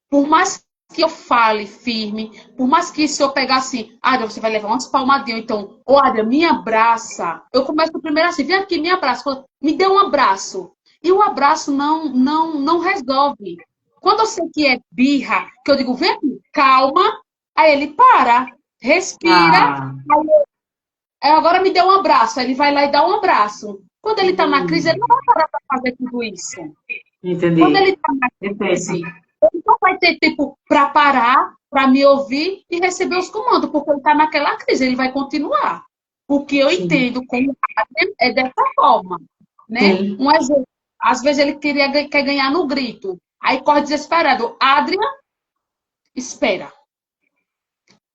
por mais que eu fale firme, por mais que se eu pegar assim, Adria, você vai levar umas palmadinhas, então, ô Adria, me abraça. Eu começo primeiro assim, vem aqui, me abraça. Me dê um abraço. E o abraço não resolve. Quando eu sei que é birra, que eu digo, vem aqui, calma, aí ele para, respira,
Ah,
aí agora me dê um abraço. Aí ele vai lá e dá um abraço. Quando ele está na crise, ele não vai parar para fazer tudo isso. Quando
entendi.
ele está na
Perfeito.
crise, ele não vai ter tempo para parar, para me ouvir e receber os comandos, porque ele está naquela crise, ele vai continuar. O que eu
Sim.
entendo como é dessa forma, né?
Sim.
Um exemplo, às vezes ele quer ganhar no grito, aí corre desesperado. Adrian, espera,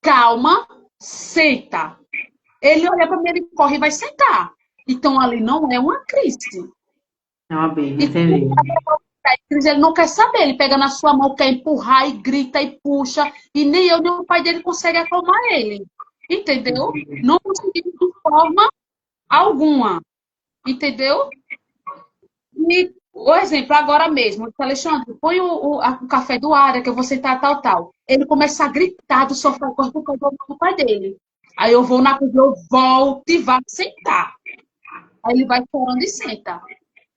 calma, senta. Ele olha para mim, ele corre e vai sentar. Então ali não é uma crise.
É uma birra,
E
entendi.
ele não quer saber, ele pega na sua mão, quer empurrar e grita e puxa, e nem eu nem o pai dele consegue acalmar ele. Entendeu? Não conseguimos de forma alguma. Entendeu? E o exemplo, agora mesmo, Alexandre, põe o café do ar, que eu vou sentar tal, tal. Ele começa a gritar do sofá, corre pro pai dele. Aí eu vou na cozinha, eu volto e vá sentar. Aí ele vai chorando e senta.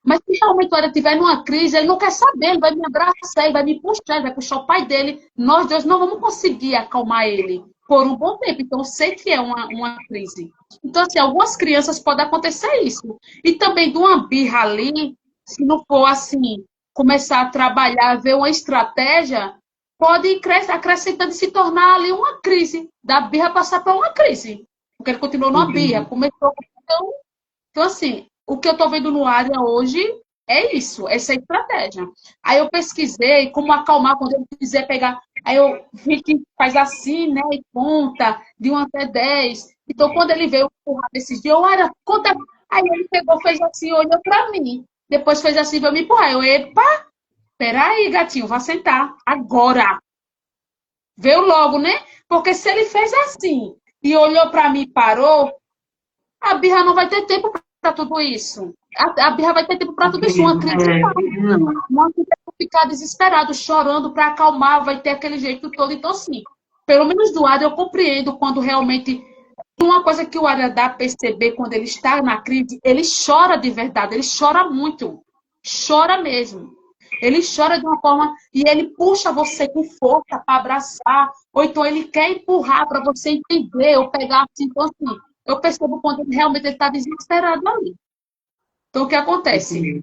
Mas se realmente o Ara estiver numa crise, ele não quer saber, ele vai me abraçar, ele vai me puxar, ele vai puxar o pai dele. Nós dois não vamos conseguir acalmar ele por um bom tempo. Então, eu sei que é uma crise. Então, assim, algumas crianças podem acontecer isso. E também de uma birra ali, se não for assim, começar a trabalhar, ver uma estratégia, pode acrescentando e se tornar ali uma crise. Da birra passar para uma crise. Porque ele continuou numa birra,
Entendi.
começou. Então, assim, o que eu estou vendo no área hoje é isso, essa estratégia. Aí eu pesquisei como acalmar quando ele quiser pegar. Aí eu vi que faz assim, né? E conta de 1 até 10. Então, quando ele veio empurrar desses dias, eu, Ara, conta. Aí ele pegou, fez assim, olhou para mim. Depois fez assim, veio me empurrar. Eu, epa, peraí, gatinho, vá sentar. Agora. Veio logo, né? Porque se ele fez assim e olhou para mim e parou, a birra não vai ter tempo para tudo isso. A birra vai ter tempo para tudo isso. Uma crise
Não.
não vai ficar desesperado, chorando para acalmar, vai ter aquele jeito todo. Então, assim, pelo menos do Ada eu compreendo quando realmente. Uma coisa que o Ada dá a perceber quando ele está na crise, ele chora de verdade, ele chora muito. chora mesmo. Ele chora de uma forma e ele puxa você com força para abraçar, ou então ele quer empurrar para você entender ou pegar assim. Então, assim, eu percebo quando ele realmente está desesperado ali. Então, o que acontece?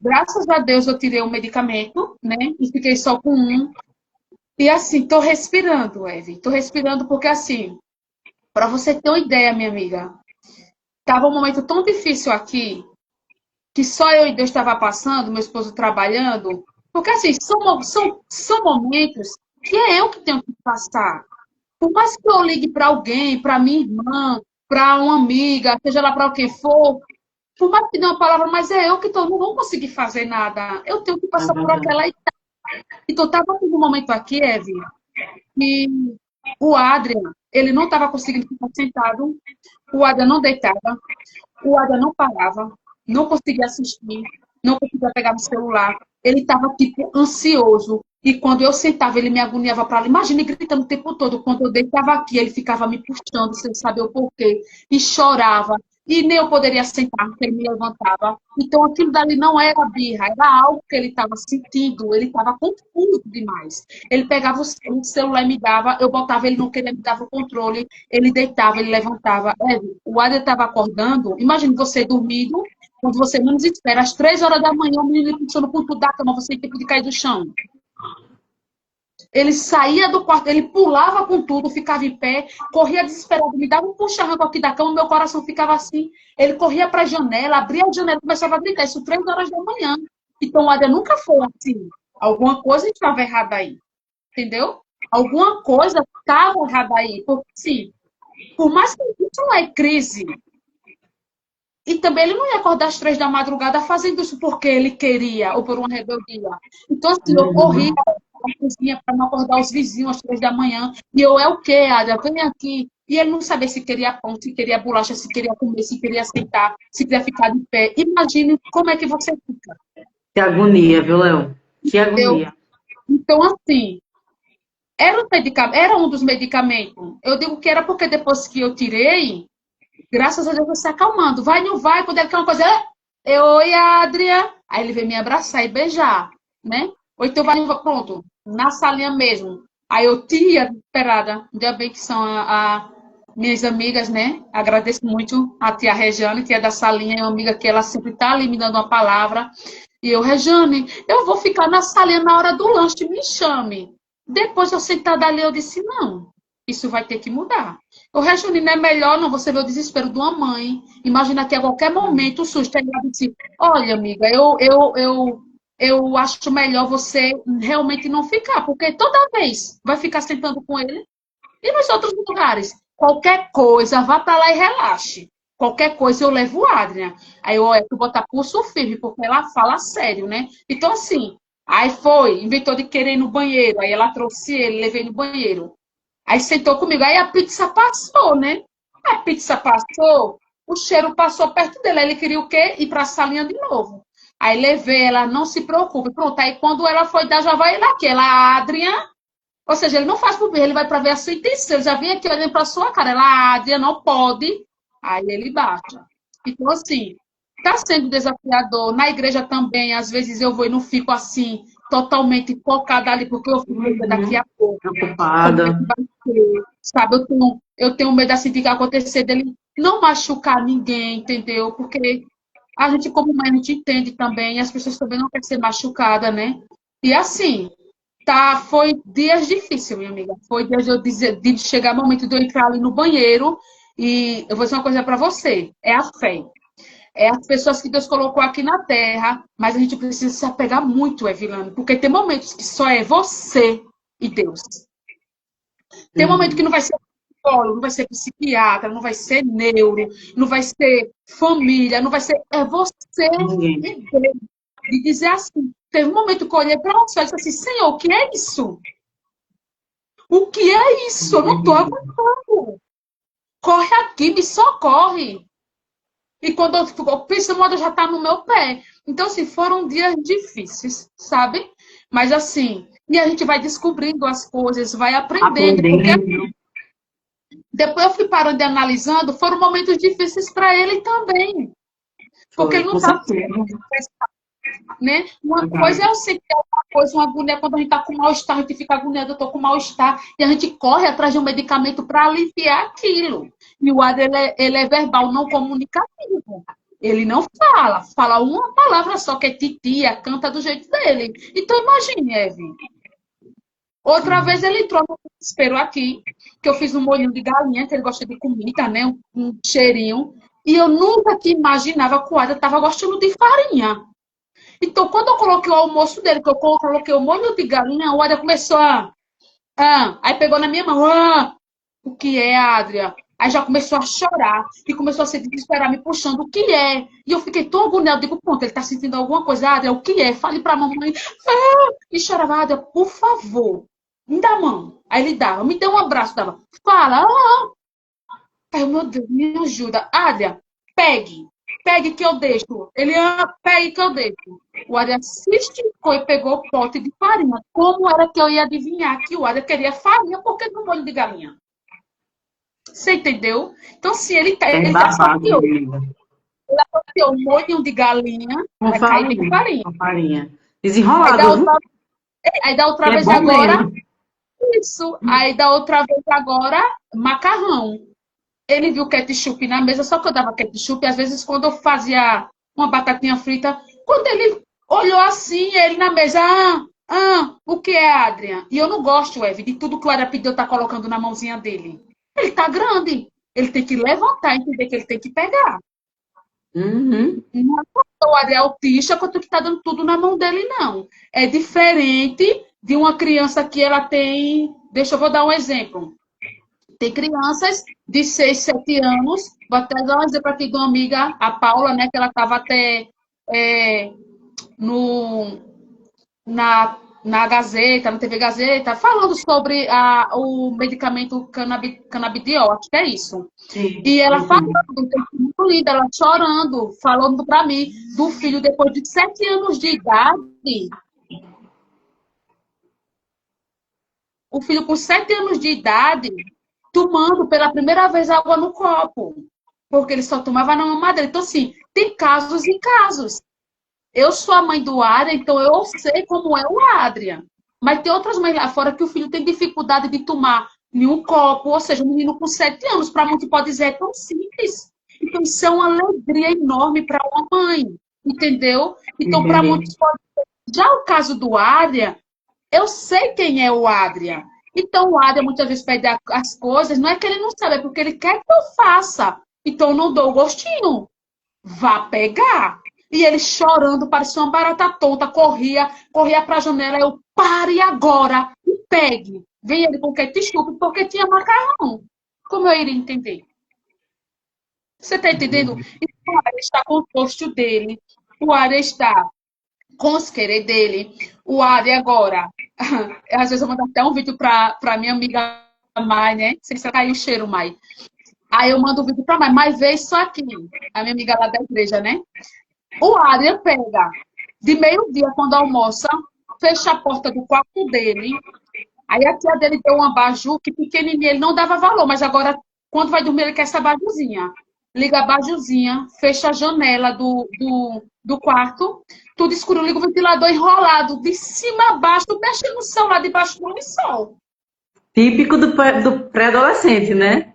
Graças a Deus eu tirei um medicamento, né? E fiquei só com um. E assim, tô respirando, Eve. Tô respirando porque assim, para você ter uma ideia, minha amiga, tava um momento tão difícil aqui que só eu e Deus estava passando, meu esposo trabalhando. Porque assim, são momentos que é eu que tenho que passar. Por mais que eu ligue para alguém, para minha irmã, para uma amiga, seja lá para o que for, por mais que dê uma palavra, mas é eu que tô, não vou conseguir fazer nada. Eu tenho que
É
passar por
verdade.
aquela etapa. Então, estava tendo um momento aqui, Eve, que o Adrian, ele não estava conseguindo ficar sentado, o Adrian não deitava, o Adrian não parava, não conseguia assistir, não conseguia pegar no celular. Ele estava, tipo, ansioso. E quando eu sentava, ele me agoniava para lá. Imagina ele gritando o tempo todo. Quando eu deitava aqui, ele ficava me puxando, sem saber o porquê. E chorava. E nem eu poderia sentar, porque ele me levantava. Então, aquilo dali não era birra, era algo que ele estava sentindo. Ele estava confuso demais. Ele pegava o celular e me dava, eu botava, ele não queria me dar o controle. Ele deitava, ele levantava. O Adel estava acordando. Imagine você dormindo, quando você menos espera, às 3 horas da manhã, o menino puxando o ponto da cama, você tem que cair do chão. Ele saía do quarto, ele pulava com tudo, ficava em pé, corria desesperado, me dava um puxa-arranco aqui da cama, meu coração ficava assim. Ele corria para a janela, abria a janela, começava a gritar, isso 3 horas da manhã. Então, o Adel nunca foi assim. Alguma coisa estava errada aí, entendeu? Alguma coisa estava errada aí, porque, sim, por mais que isso não é crise, e também ele não ia acordar às 3 da madrugada fazendo isso porque ele queria, ou por uma rebeldia. Então, assim, eu corria
Uhum.
na cozinha para não acordar os vizinhos às 3 da manhã. E eu, é o quê, Ada? Vem aqui. E ele não sabia se queria pão, se queria bolacha, se queria comer, se queria sentar, se queria ficar de pé. Imagine como é que você fica.
Que agonia, viu, Léo? Que
Eu,
agonia.
então, assim, era um dos medicamentos. Eu digo que era porque depois que eu tirei, graças a Deus, você acalmando. Vai, não vai, quando ele quer uma coisa. Oi, Adria. Aí ele vem me abraçar e beijar, né? Ou então vai, pronto, na salinha mesmo. Aí eu, tia, esperada, ainda bem que são minhas amigas, né? Agradeço muito a tia Rejane, tia da salinha, é uma amiga que ela sempre tá ali me dando uma palavra. E eu, Rejane, eu vou ficar na salinha na hora do lanche, me chame. Depois eu sentada ali, eu disse, não, isso vai ter que mudar. O Rejane, não é melhor não você ver o desespero de uma mãe. Imagina que a qualquer momento o susto é disse, olha, amiga, eu acho melhor você realmente não ficar, porque toda vez vai ficar sentando com ele. E nos outros lugares, qualquer coisa, vá para lá e relaxe. Qualquer coisa eu levo o Adrian. Aí eu tu botar pulso firme, porque ela fala sério, né? Então, assim, aí foi, inventou de querer ir no banheiro. Aí ela trouxe ele, levei no banheiro. Aí sentou comigo. Aí a pizza passou, né? A pizza passou, o cheiro passou perto dele. Aí ele queria o quê? Ir para a salinha de novo. Aí levei ela, não se preocupe. Pronto, aí quando ela foi dar, já vai lá aqui. Ela, Adrian, ou seja, ele não faz por ver, ele vai para ver a sua intenção. Ele já vem aqui olhando para a sua cara. Ela, Adrian, não pode. Aí ele baixa. Então, assim, está sendo desafiador. Na igreja também, às vezes eu vou e não fico assim, totalmente focada ali, porque eu fico daqui
Uhum.
a pouco. Como é
Preocupada.
que vai ser? Sabe, eu tenho medo assim de que acontecer dele não machucar ninguém, entendeu? Porque a gente, como mãe, a gente entende também, as pessoas também não querem ser machucadas, né? E assim, tá, foi dias difíceis, minha amiga. Foi dias de eu dizer, de chegar o momento de eu entrar ali no banheiro e eu vou dizer uma coisa para você, é a fé. É as pessoas que Deus colocou aqui na terra, mas a gente precisa se apegar muito, Evilane, porque tem momentos que só é você e Deus. Tem momento que
Uhum.
não vai ser psicólogo, não vai ser psiquiatra, não vai ser neuro, não vai ser família, não vai ser. É você
Ninguém.
e Deus. De dizer assim. Teve um momento que eu olhei para o céu e disse assim: Senhor, o que é isso? O que é isso? Eu não estou
Uhum.
aguentando. Corre aqui, me socorre. E quando eu fico pensando, eu já está no meu pé. Então, assim, foram dias difíceis, sabe? Mas, assim, e a gente vai descobrindo as coisas, vai aprendendo, porque
Aprendendo.
depois eu fui parando e analisando, foram momentos difíceis para ele também. Porque
Foi,
ele não
com
estava
certeza.
né? Uma coisa é eu sentir uma coisa, uma agonia, quando a gente está com mal-estar, a gente fica agoniado, eu estou com mal-estar, e a gente corre atrás de um medicamento para aliviar aquilo. E o AD, ele é verbal, não comunicativo. Ele não fala uma palavra só, que é titia, canta do jeito dele. Então, imagine, Evelyn. Outra vez ele entrou no desespero aqui, que eu fiz um molhinho de galinha, que ele gosta de comida, né? Um cheirinho. E eu nunca que imaginava que o Ada estava gostando de farinha. Então, quando eu coloquei o almoço dele, que eu coloquei o molho de galinha, o Ada começou aí pegou na minha mão. O que é, Adria? Aí já começou a chorar e começou a se desesperar, me puxando. O que é? E eu fiquei tão agoniada. Digo, pronto, ele está sentindo alguma coisa. Adria, o que é? Fale para a mamãe. E chorava, Adria, por favor, me dá a mão. Aí ele dava, me deu um abraço, dava. Fala. Aí, meu Deus, me ajuda. Adria, pegue. Pegue que eu deixo. Ele, pegue que eu deixo. O Adria se esticou e pegou o pote de farinha. Como era que eu ia adivinhar que o Adria queria farinha? Por que no molho de galinha? Você entendeu? Então, se ele associou o molho de galinha, vai cair com farinha.
Com farinha. Desenrolado.
Aí da outra vez agora, isso. Aí da outra vez agora, macarrão. Ele viu ketchup na mesa, só que eu dava ketchup, às vezes quando eu fazia uma batatinha frita, quando ele olhou assim, ele na mesa, o que é, Adrian? E eu não gosto, Eve, de tudo que o Adrian pediu tá colocando na mãozinha dele. Ele tá grande, ele tem que levantar, entender que ele tem que pegar.
Uhum.
Não é o Adrian autista quanto que tá dando tudo na mão dele, não. É diferente de uma criança que ela tem, eu vou dar um exemplo. Tem crianças de 6, 7 anos, vou até dar um exemplo aqui de uma amiga, a Paula, né, que ela estava até na Gazeta, na TV Gazeta, falando sobre o medicamento canabidiol, acho que é isso.
Sim.
E ela falando, muito linda, ela chorando, falando para mim do filho depois de 7 anos de idade. O filho com 7 anos de idade tomando pela primeira vez água no copo, porque ele só tomava na mamadeira. Então, assim, tem casos e casos. Eu sou a mãe do Adrian, então eu sei como é o Adrian. Mas tem outras mães lá fora que o filho tem dificuldade de tomar em um copo, ou seja, um menino com 7 anos, para muitos pode dizer, é tão simples. Então, isso é uma alegria enorme para uma mãe, entendeu? Então, para muitos pode ser. Já o caso do Adrian, eu sei quem é o Adrian. Então, o Adrian muitas vezes pede as coisas, não é que ele não sabe, é porque ele quer que eu faça. Então, eu não dou o gostinho. Vá pegar. E ele chorando, parecia uma barata tonta, corria para a janela, eu pare agora e pegue. Vem ele com ketchup, porque tinha macarrão. Como eu iria entender? Você está entendendo? Então, o Adrian está com o posto dele, o Adrian está com os querer dele, o Adrian agora. Às vezes eu mando até um vídeo para minha amiga Mai, né? Sei se caiu o cheiro, Mai. Aí eu mando um vídeo para Mai vê isso aqui. A minha amiga lá da igreja, né? O Adrian pega de meio-dia, quando almoça, fecha a porta do quarto dele. Aí a tia dele deu um abajur que pequenininho, ele não dava valor, mas agora, quando vai dormir, ele quer essa abajurzinha. Liga a abajurzinha, fecha a janela do quarto, tudo escuro, liga o ventilador enrolado, de cima a baixo, mexendo no celular debaixo do sol.
Típico do pré-adolescente, né?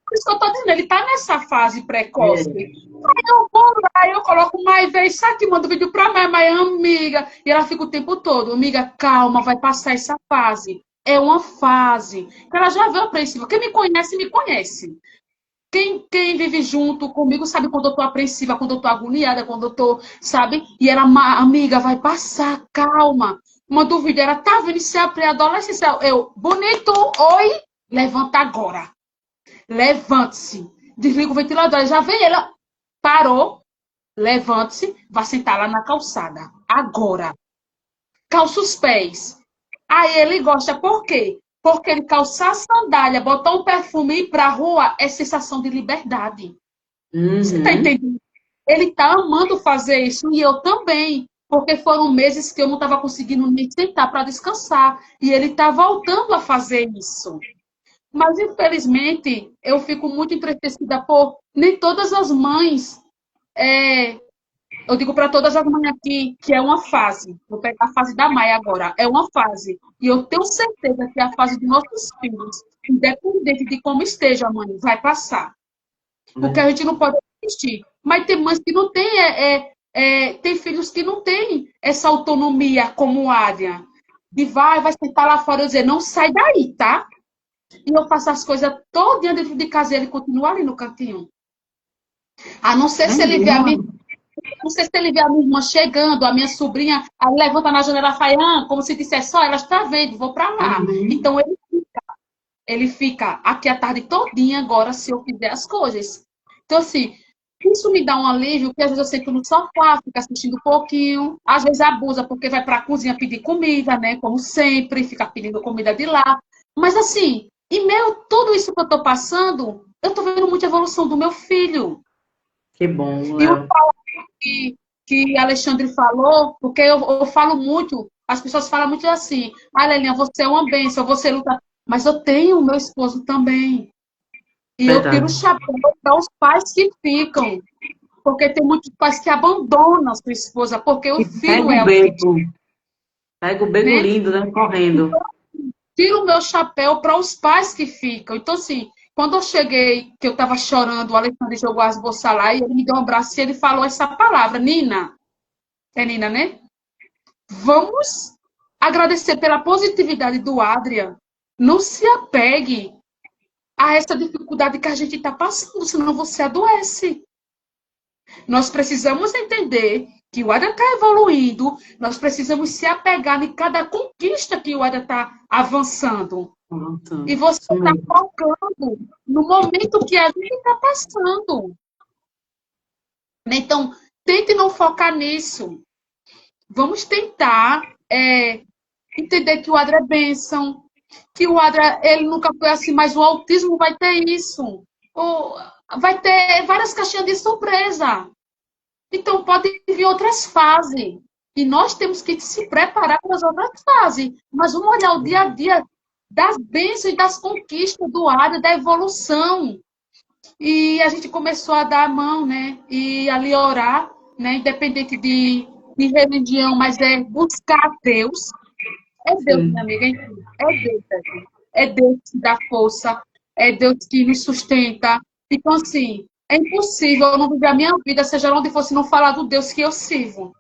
Por isso que eu tô dizendo, ele tá nessa fase precoce. Aí eu vou lá, eu coloco mais vez, sabe, mando vídeo pra mãe, amiga. E ela fica o tempo todo, amiga, calma, vai passar essa fase. É uma fase. Ela já veio apreensiva. Quem me conhece, me conhece. Quem vive junto comigo sabe quando eu tô apreensiva, quando eu tô agoniada, quando eu tô, sabe? E ela, amiga, vai passar, calma. Uma dúvida, ela tá vendo se é a pré-adolescência. Eu, bonito, oi, levanta agora. Levante-se. Desliga o ventilador. Já vem ela. Parou. Levante-se. Vai sentar lá na calçada. Agora. Calça os pés. Aí ele gosta. Por quê? Porque ele calçar a sandália, botar um perfume e ir pra rua é sensação de liberdade. Você tá entendendo? Ele tá amando fazer isso. E eu também. Porque foram meses que eu não estava conseguindo nem sentar para descansar. E ele tá voltando a fazer isso. Mas, infelizmente, eu fico muito entristecida por nem todas as mães Eu digo para todas as mães aqui que é uma fase. Vou pegar a fase da Maia agora. É uma fase. E eu tenho certeza que é a fase dos nossos filhos, independente de como esteja, mãe, vai passar. Porque a gente não pode assistir. Mas tem mães que não têm, tem filhos que não têm essa autonomia como Adrian. De vai sentar lá fora e dizer, não sai daí, tá? E eu faço as coisas todas dentro de casa e ele continua ali no cantinho. A não ser se ele vê a minha, não sei se ele vê a minha irmã chegando, a minha sobrinha, aí levanta na janela e fala, como se dissesse, só ela está vendo, vou para lá. Então ele fica aqui a tarde todinha agora se eu fizer as coisas. Então, assim, isso me dá um alívio, porque às vezes eu sento no sofá, fico assistindo um pouquinho, às vezes abusa porque vai para a cozinha pedir comida, né? Como sempre, fica pedindo comida de lá. Mas, assim, em meio a tudo isso que eu estou passando, eu estou vendo muita evolução do meu filho.
Que bom,
E o
Léo.
que Alexandre falou, porque eu falo muito, as pessoas falam muito assim, Lelinha, você é uma bênção, você luta. Mas eu tenho o meu esposo também. E eu tiro o
Verdade.
chapéu para os pais que ficam. Porque tem muitos pais que abandonam a sua esposa, porque o
E
filho é autista,
pega o bego
né?
lindo, né? Correndo.
Tiro o meu chapéu para os pais que ficam. Então, assim, quando eu cheguei, que eu estava chorando, o Alexandre jogou as bolsas lá e ele me deu um abraço e ele falou essa palavra, Nina. É Nina, né? Vamos agradecer pela positividade do Adrian. Não se apegue a essa dificuldade que a gente está passando, senão você adoece. Nós precisamos entender que o Adrian está evoluindo, nós precisamos se apegar em cada conquista que o Adrian está avançando. E você está focando no momento que a gente está passando. Então, tente não focar nisso. Vamos tentar entender que o Adrian é bênção, que o Adrian, ele nunca foi assim, mas o autismo vai ter isso. Ou vai ter várias caixinhas de surpresa. Então, pode vir outras fases. E nós temos que se preparar para as outras fases. Mas vamos olhar o dia a dia das bênçãos e das conquistas do Adrian, da evolução. E a gente começou a dar a mão, né? E ali orar, né? Independente de religião, mas é buscar Deus. É Deus, minha amiga, é Deus. É Deus que dá força, é Deus que nos sustenta. Então, assim, é impossível eu não viver a minha vida, seja onde fosse, não falar do Deus que eu sirvo.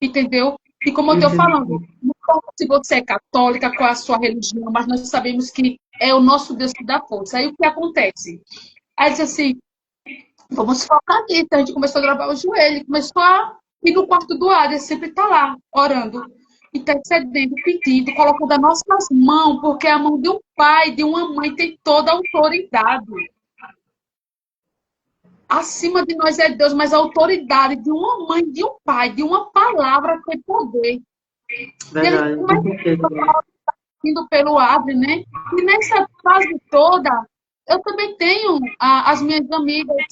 Entendeu? E como eu estou falando, não importa se você é católica, qual é a sua religião, mas nós sabemos que é o nosso Deus que dá força. Aí o que acontece? Aí diz assim, vamos focar aqui. Então a gente começou a gravar o joelho, começou a ir no quarto do Adrian, sempre está lá, orando, intercedendo, pedindo, colocando as nossas mãos, porque a mão de um pai, de uma mãe, tem toda a autoridade. Acima de nós é Deus, mas a autoridade de uma mãe, de um pai, de uma palavra tem poder.
Verdade.
E ele começa indo pelo Adrian, né? E nessa fase toda, eu também tenho as minhas amigas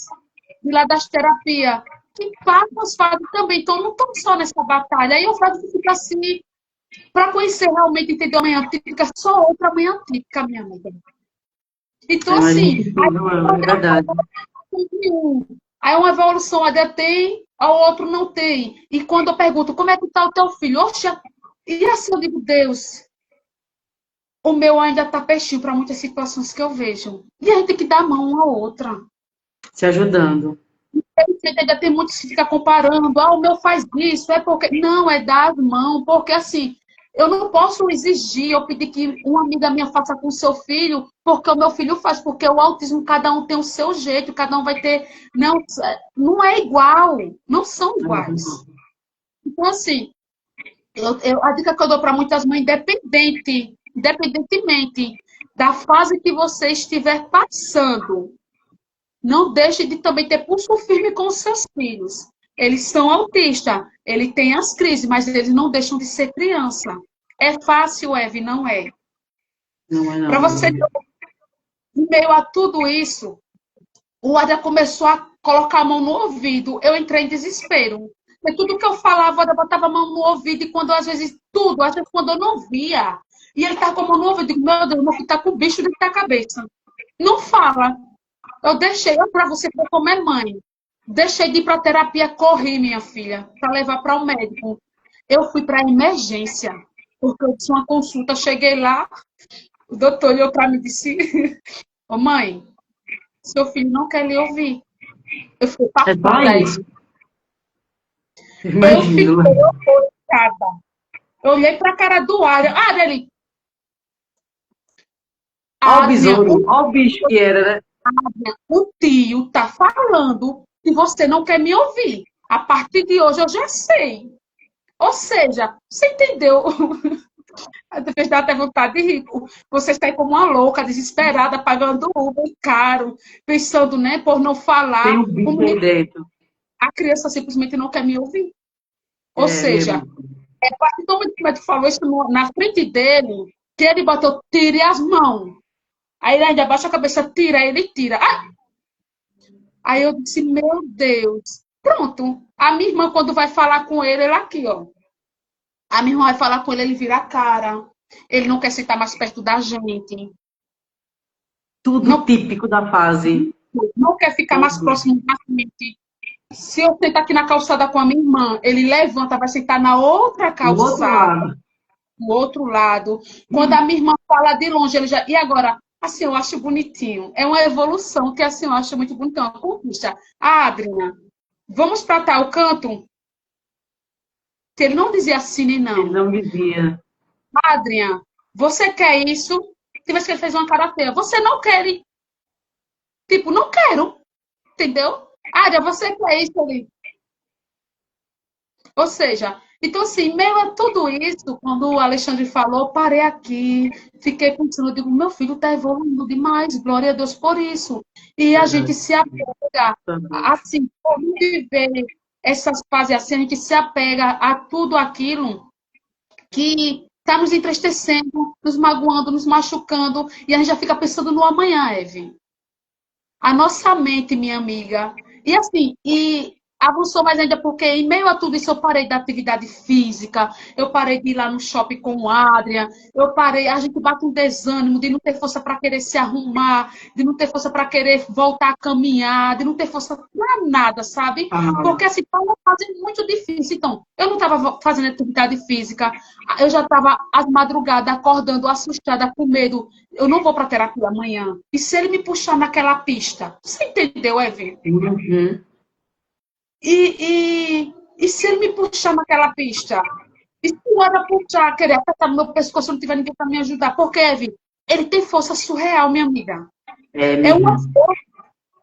de lá das terapias, que passam as fases também, então não estão só nessa batalha. Aí eu faço que fica assim, para conhecer realmente, entender a manhã típica, só outra manhã típica, minha amiga. Então, assim,
é verdade.
aí uma evolução ainda tem, a outro não tem. E quando eu pergunto, como é que está o teu filho? Oxa, e assim eu digo, Deus, o meu ainda está peixinho para muitas situações que eu vejo. E a gente tem que dar mão uma à outra.
Se ajudando.
Ainda tem muitos que ficam comparando, o meu faz isso, é porque... Não, é dar as mãos, porque assim, eu não posso exigir, eu pedir que uma amiga minha faça com o seu filho, porque o meu filho faz, porque o autismo, cada um tem o seu jeito, cada um vai ter... Não é igual, não são iguais. Então, assim, a dica que eu dou para muitas mães, independentemente da fase que você estiver passando, não deixe de também ter pulso firme com os seus filhos. Eles são autistas, eles têm as crises, mas eles não deixam de ser criança. É fácil, Eve? Não é.
Não é não.
Para você, em meio a tudo isso, o Adrian começou a colocar a mão no ouvido. Eu entrei em desespero. Porque tudo que eu falava, eu botava a mão no ouvido, e quando, às vezes, quando eu não via, e ele estava com a mão no ouvido, eu digo, meu Deus, meu filho está com o bicho dentro da cabeça. Não fala. Eu deixei para você ver como é mãe. Deixei de ir para terapia, corri, minha filha, para levar para o médico. Eu fui para emergência, porque eu tinha uma consulta, cheguei lá, o doutor olhou para mim e disse: Ô mãe, seu filho não quer lhe ouvir. Eu fiquei
É só
passada aí.
isso.
Eu fiquei
Imagino.
horrorizada. Eu olhei para a cara do Adrian. Adrian,
Ó o
Adrian,
besouro, ó o bicho que era, né?
o tio tá falando e você não quer me ouvir. A partir de hoje eu já sei. Ou seja, você entendeu? Fez dar até vontade de rir. Você está aí como uma louca, desesperada, pagando Uber caro, pensando, né, por não
Tem
falar.
um bicho
Como
aí dentro.
a criança simplesmente não quer me ouvir. Ou
É
seja,
mesmo.
a partir do momento que o médico falou isso na frente dele, que ele botou, tire as mãos. Aí ele ainda abaixa a cabeça, tira, aí ele tira. Ah! Aí eu disse, meu Deus. Pronto. A minha irmã, quando vai falar com ele, ele aqui, ó. A minha irmã vai falar com ele, ele vira a cara. Ele não quer sentar mais perto da gente.
Tudo
Não,
típico da fase.
não quer ficar mais
Tudo.
próximo da gente. Se eu sentar aqui na calçada com a minha irmã, ele levanta, vai sentar na outra
Do outro
calçada,
lado.
do outro lado. Quando a minha irmã fala de longe, ele já. E agora? Assim, eu acho bonitinho. É uma evolução que assim eu acho muito bonito. É uma conquista. Ah, Adriana, vamos para tal canto? Que ele não dizia sim nem
Ele
não.
não dizia.
Adriana, você quer isso? Se você que ele fez uma cara feia. Você não quer. Tipo, não quero. Entendeu? Adriana, você quer isso ali? Ou seja, então, assim, meio a tudo isso, quando o Alexandre falou, parei aqui, fiquei pensando, eu digo, meu filho está evoluindo demais, glória a Deus por isso. E a gente
Verdade.
se apega,
Também.
assim, por viver essas fases assim, a gente se apega a tudo aquilo que está nos entristecendo, nos magoando, nos machucando, e a gente já fica pensando no amanhã, Eve. A nossa mente, minha amiga. E assim, e avançou mais ainda porque em meio a tudo isso eu parei da atividade física, eu parei de ir lá no shopping com o Adrian, eu parei, a gente bate um desânimo de não ter força para querer se arrumar, de não ter força para querer voltar a caminhar, de não ter força para nada, sabe?
Ah,
Porque assim, tá uma fase muito difícil. Então, eu não estava fazendo atividade física, eu já estava às madrugadas acordando assustada, com medo, eu não vou para terapia amanhã. E se ele me puxar naquela pista? Você entendeu, Evi?
uhum.
E se ele me puxar naquela pista? E se o Ada puxar, querer apertar no meu pescoço, não tiver ninguém para me ajudar? Porque, Evi, ele tem força surreal, minha amiga.
É
É uma
mesmo.
força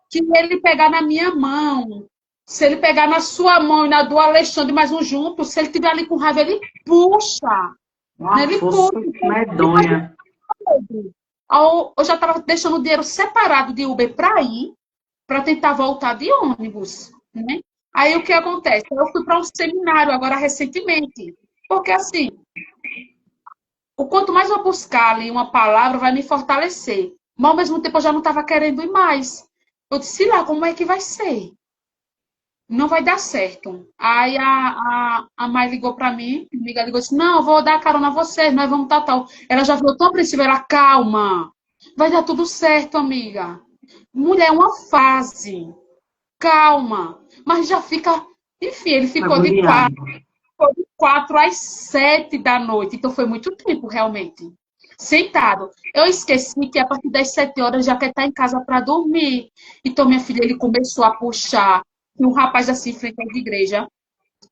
que ele pegar na minha mão, se ele pegar na sua mão e na do Alexandre, mais um junto, se ele tiver ali com raiva, ele puxa. Né?
Uma
Ele
força
puxa.
medonha.
Eu já estava deixando o dinheiro separado de Uber para ir, para tentar voltar de ônibus, né? Aí o que acontece? Eu fui para um seminário agora recentemente, porque assim, o quanto mais eu buscar ali uma palavra, vai me fortalecer. Mas ao mesmo tempo eu já não estava querendo ir mais. Eu disse, lá, como é que vai ser? Não vai dar certo. Aí a Mai ligou para mim, a amiga ligou e disse, não, eu vou dar carona a vocês, nós vamos tal. Ela já ficou tão apreensiva, ela, calma, vai dar tudo certo, amiga. Mulher, é uma fase. Calma. Mas já fica. Enfim, ele ficou de
Agoniado.
4 às 7 da noite. Então foi muito tempo, realmente. Sentado. Eu esqueci que a partir das 7 horas já quer estar em casa para dormir. Então, minha filha, ele começou a puxar. E um rapaz assim, em frente à igreja.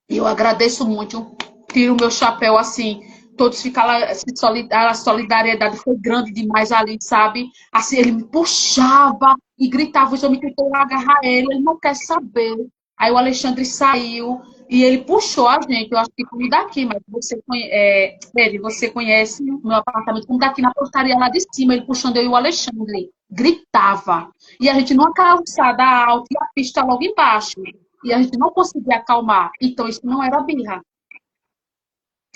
E eu agradeço muito. Tiro o meu chapéu assim. Todos ficaram. A solidariedade foi grande demais ali, sabe? Assim, ele me puxava e gritava. Eu me tentei agarrar ele. Ele não quer saber. Aí o Alexandre saiu e ele puxou a gente. Eu acho que como daqui, mas você conhece o meu apartamento como daqui na portaria lá de cima. Ele puxando eu e o Alexandre. Gritava. E a gente numa calçada alta e a pista logo embaixo. E a gente não conseguia acalmar. Então, isso não era birra.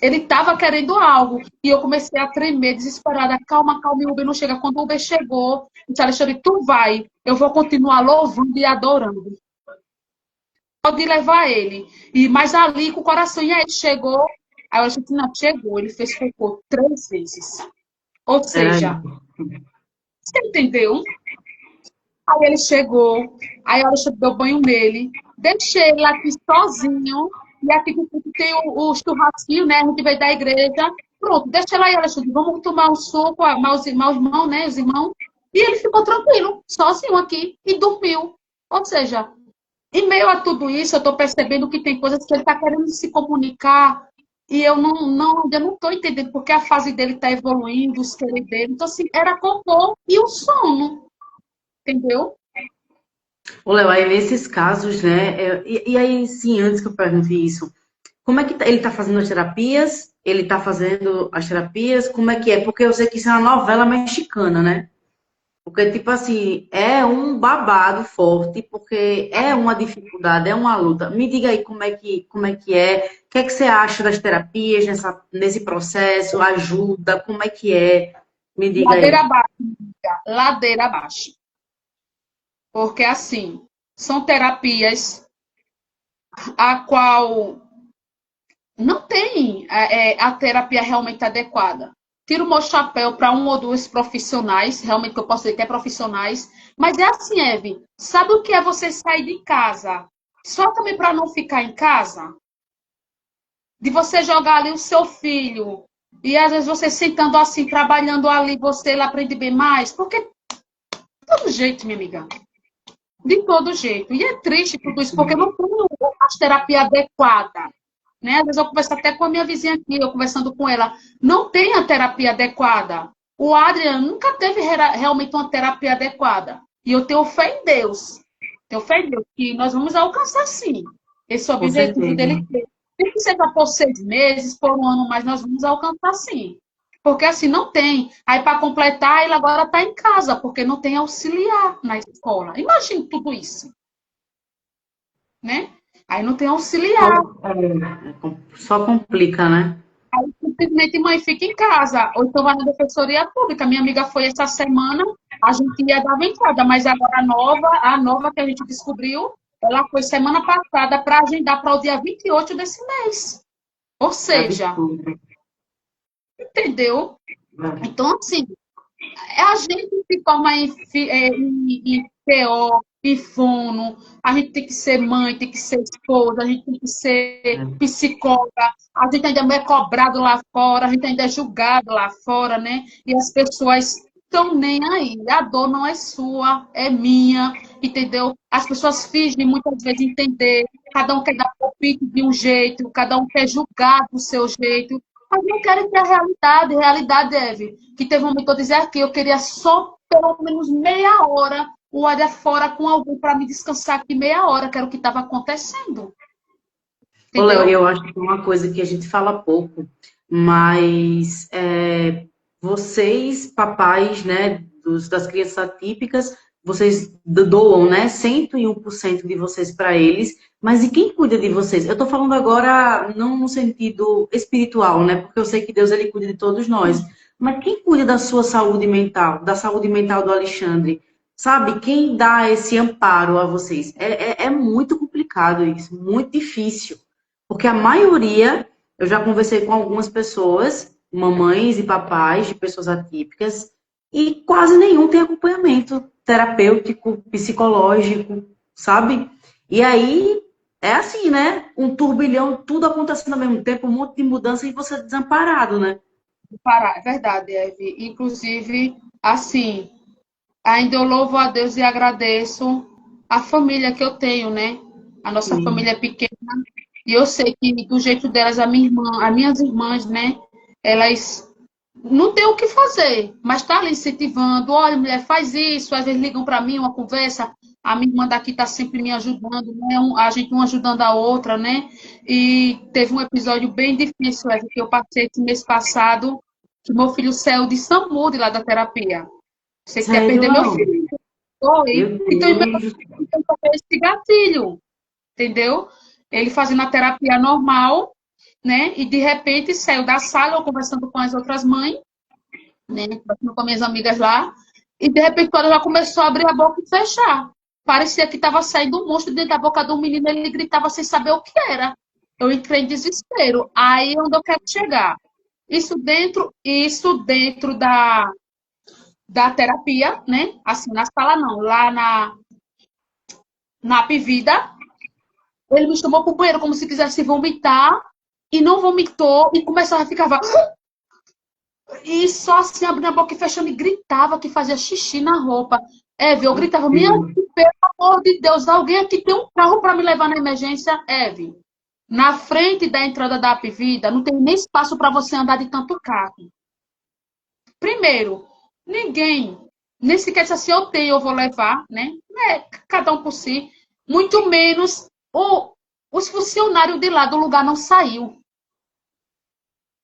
Ele estava querendo algo. E eu comecei a tremer, desesperada. Calma, calma, o Uber não chega. Quando o Uber chegou, eu disse, Alexandre, tu vai. Eu vou continuar louvando e adorando. Pode levar ele. Mas ali, com o coração, e aí, chegou. Aí a gente não chegou. Ele fez cocô 3 vezes. Ou
Era
seja, você entendeu? Aí ele chegou, aí a Alexandre deu banho nele, deixei ele aqui sozinho, e aqui tem o churrasquinho, né? A gente veio da igreja. Pronto, deixa ele aí, Alexandre, vamos tomar um suco, os irmãos, né? Os irmãos. E ele ficou tranquilo, sozinho aqui, e dormiu. Ou seja, em meio a tudo isso, eu estou percebendo que tem coisas que ele está querendo se comunicar e eu não estou entendendo porque a fase dele está evoluindo, os querer dele. Então, assim, era cocô e o sono, entendeu?
Ô, Léo, aí nesses casos, né? E aí, sim, antes que eu pergunte isso, como é que ele tá fazendo as terapias? Ele tá fazendo as terapias? Como é que é? Porque eu sei que isso é uma novela mexicana, né? Porque, tipo assim, é um babado forte, porque é uma dificuldade, é uma luta. Me diga aí como é que é, o que é que você acha das terapias nesse processo, ajuda, como é que é? Me diga
Ladeira
aí.
abaixo, amiga, ladeira abaixo. Porque, assim, são terapias a qual não tem a terapia realmente adequada. Tiro o meu chapéu para um ou dois profissionais, realmente que eu posso dizer que é profissionais, mas é assim, Eve, sabe o que é você sair de casa só também para não ficar em casa? De você jogar ali o seu filho, e às vezes você sentando assim, trabalhando ali, você ele aprende bem mais, porque de todo jeito, minha amiga, de todo jeito. E é triste tudo isso, porque não tem a terapia adequada. Né? Às vezes eu converso até com a minha vizinha aqui, eu conversando com ela, não tem a terapia adequada. O Adrian nunca teve realmente uma terapia adequada. E eu tenho fé em Deus. Tenho fé em Deus que nós vamos alcançar sim esse
Com
objetivo
certeza.
dele. Nem que seja por 6 meses, por um ano, mas nós vamos alcançar sim. Porque assim, não tem. Aí, para completar, ele agora está em casa, porque não tem auxiliar na escola. Imagine tudo isso, né? Aí não tem
Só,
auxiliar.
só complica, né?
Aí, simplesmente, mãe, fica em casa. Ou então vai na defensoria pública. Minha amiga foi essa semana, a gente ia dar entrada, mas agora a nova que a gente descobriu, ela foi semana passada para agendar para o dia 28 desse mês. Ou
É
seja,
absurdo.
entendeu?
Né?
Então, assim, é a gente se forma em PO, em fono, a gente tem que ser mãe, tem que ser esposa, a gente tem que ser psicóloga, a gente ainda é cobrado lá fora, a gente ainda é julgado lá fora, né? E as pessoas estão nem aí. A dor não é sua, é minha, entendeu? As pessoas fingem muitas vezes entender, cada um quer dar palpite de um jeito, cada um quer julgar do seu jeito, mas não querem ter a realidade. Realidade, Eve, que teve um momento que eu dizia aqui, eu queria só pelo menos meia hora o olhar fora com alguém para me descansar aqui meia hora, que era o que estava acontecendo.
Ô, Léo,
Entendeu?
eu acho que é uma coisa que a gente fala pouco, mas vocês, papais, né, das crianças atípicas, vocês doam, né, 101% de vocês para eles, mas e quem cuida de vocês? Eu estou falando agora não no sentido espiritual, né, porque eu sei que Deus, ele cuida de todos nós, mas quem cuida da sua saúde mental, da saúde mental do Alexandre? Sabe, quem dá esse amparo a vocês? É muito complicado isso, muito difícil. Porque a maioria, eu já conversei com algumas pessoas, mamães e papais de pessoas atípicas, e quase nenhum tem acompanhamento terapêutico, psicológico, sabe? E aí é assim, né? Um turbilhão, tudo acontecendo ao mesmo tempo, um monte de mudança e você desamparado, né?
É verdade, Eve. Inclusive, assim, ainda eu louvo a Deus e agradeço a família que eu tenho, né? A nossa família
Sim.
é pequena e eu sei que do jeito delas, as minhas irmãs, né? Elas não tem o que fazer, mas está ali incentivando. Olha, mulher, faz isso. Às vezes ligam para mim, uma conversa. A minha irmã daqui está sempre me ajudando, né? A gente uma ajudando a outra, né? E teve um episódio bem difícil, que eu passei esse mês passado, que meu filho saiu de SAMU de lá da terapia. Você quer
Sério,
perder meu
não?
filho? Foi.
Meu
Então,
Deus.
esse gatilho, entendeu? Ele fazendo a terapia normal, né? E de repente saiu da sala, eu conversando com as outras mães, né? Conversando com minhas amigas lá, e de repente quando ela começou a abrir a boca e fechar. Parecia que estava saindo um monstro dentro da boca do menino, ele gritava sem saber o que era. Eu entrei em desespero. Aí é onde eu quero chegar. Isso dentro da terapia, né? Assim, na sala não, lá na Apivida. Ele me chamou pro banheiro como se quisesse vomitar e não vomitou e começava a ficar e só assim abrindo a boca e fechando e gritava que fazia xixi na roupa. Eve, eu gritava, minha filha, pelo amor de Deus, alguém aqui tem um carro para me levar na emergência? Eve, na frente da entrada da Apivida não tem nem espaço para você andar de tanto carro. Primeiro, ninguém, nem sequer disse assim, eu tenho, eu vou levar, né? É, cada um por si. Muito menos os funcionários de lá do lugar não saiu.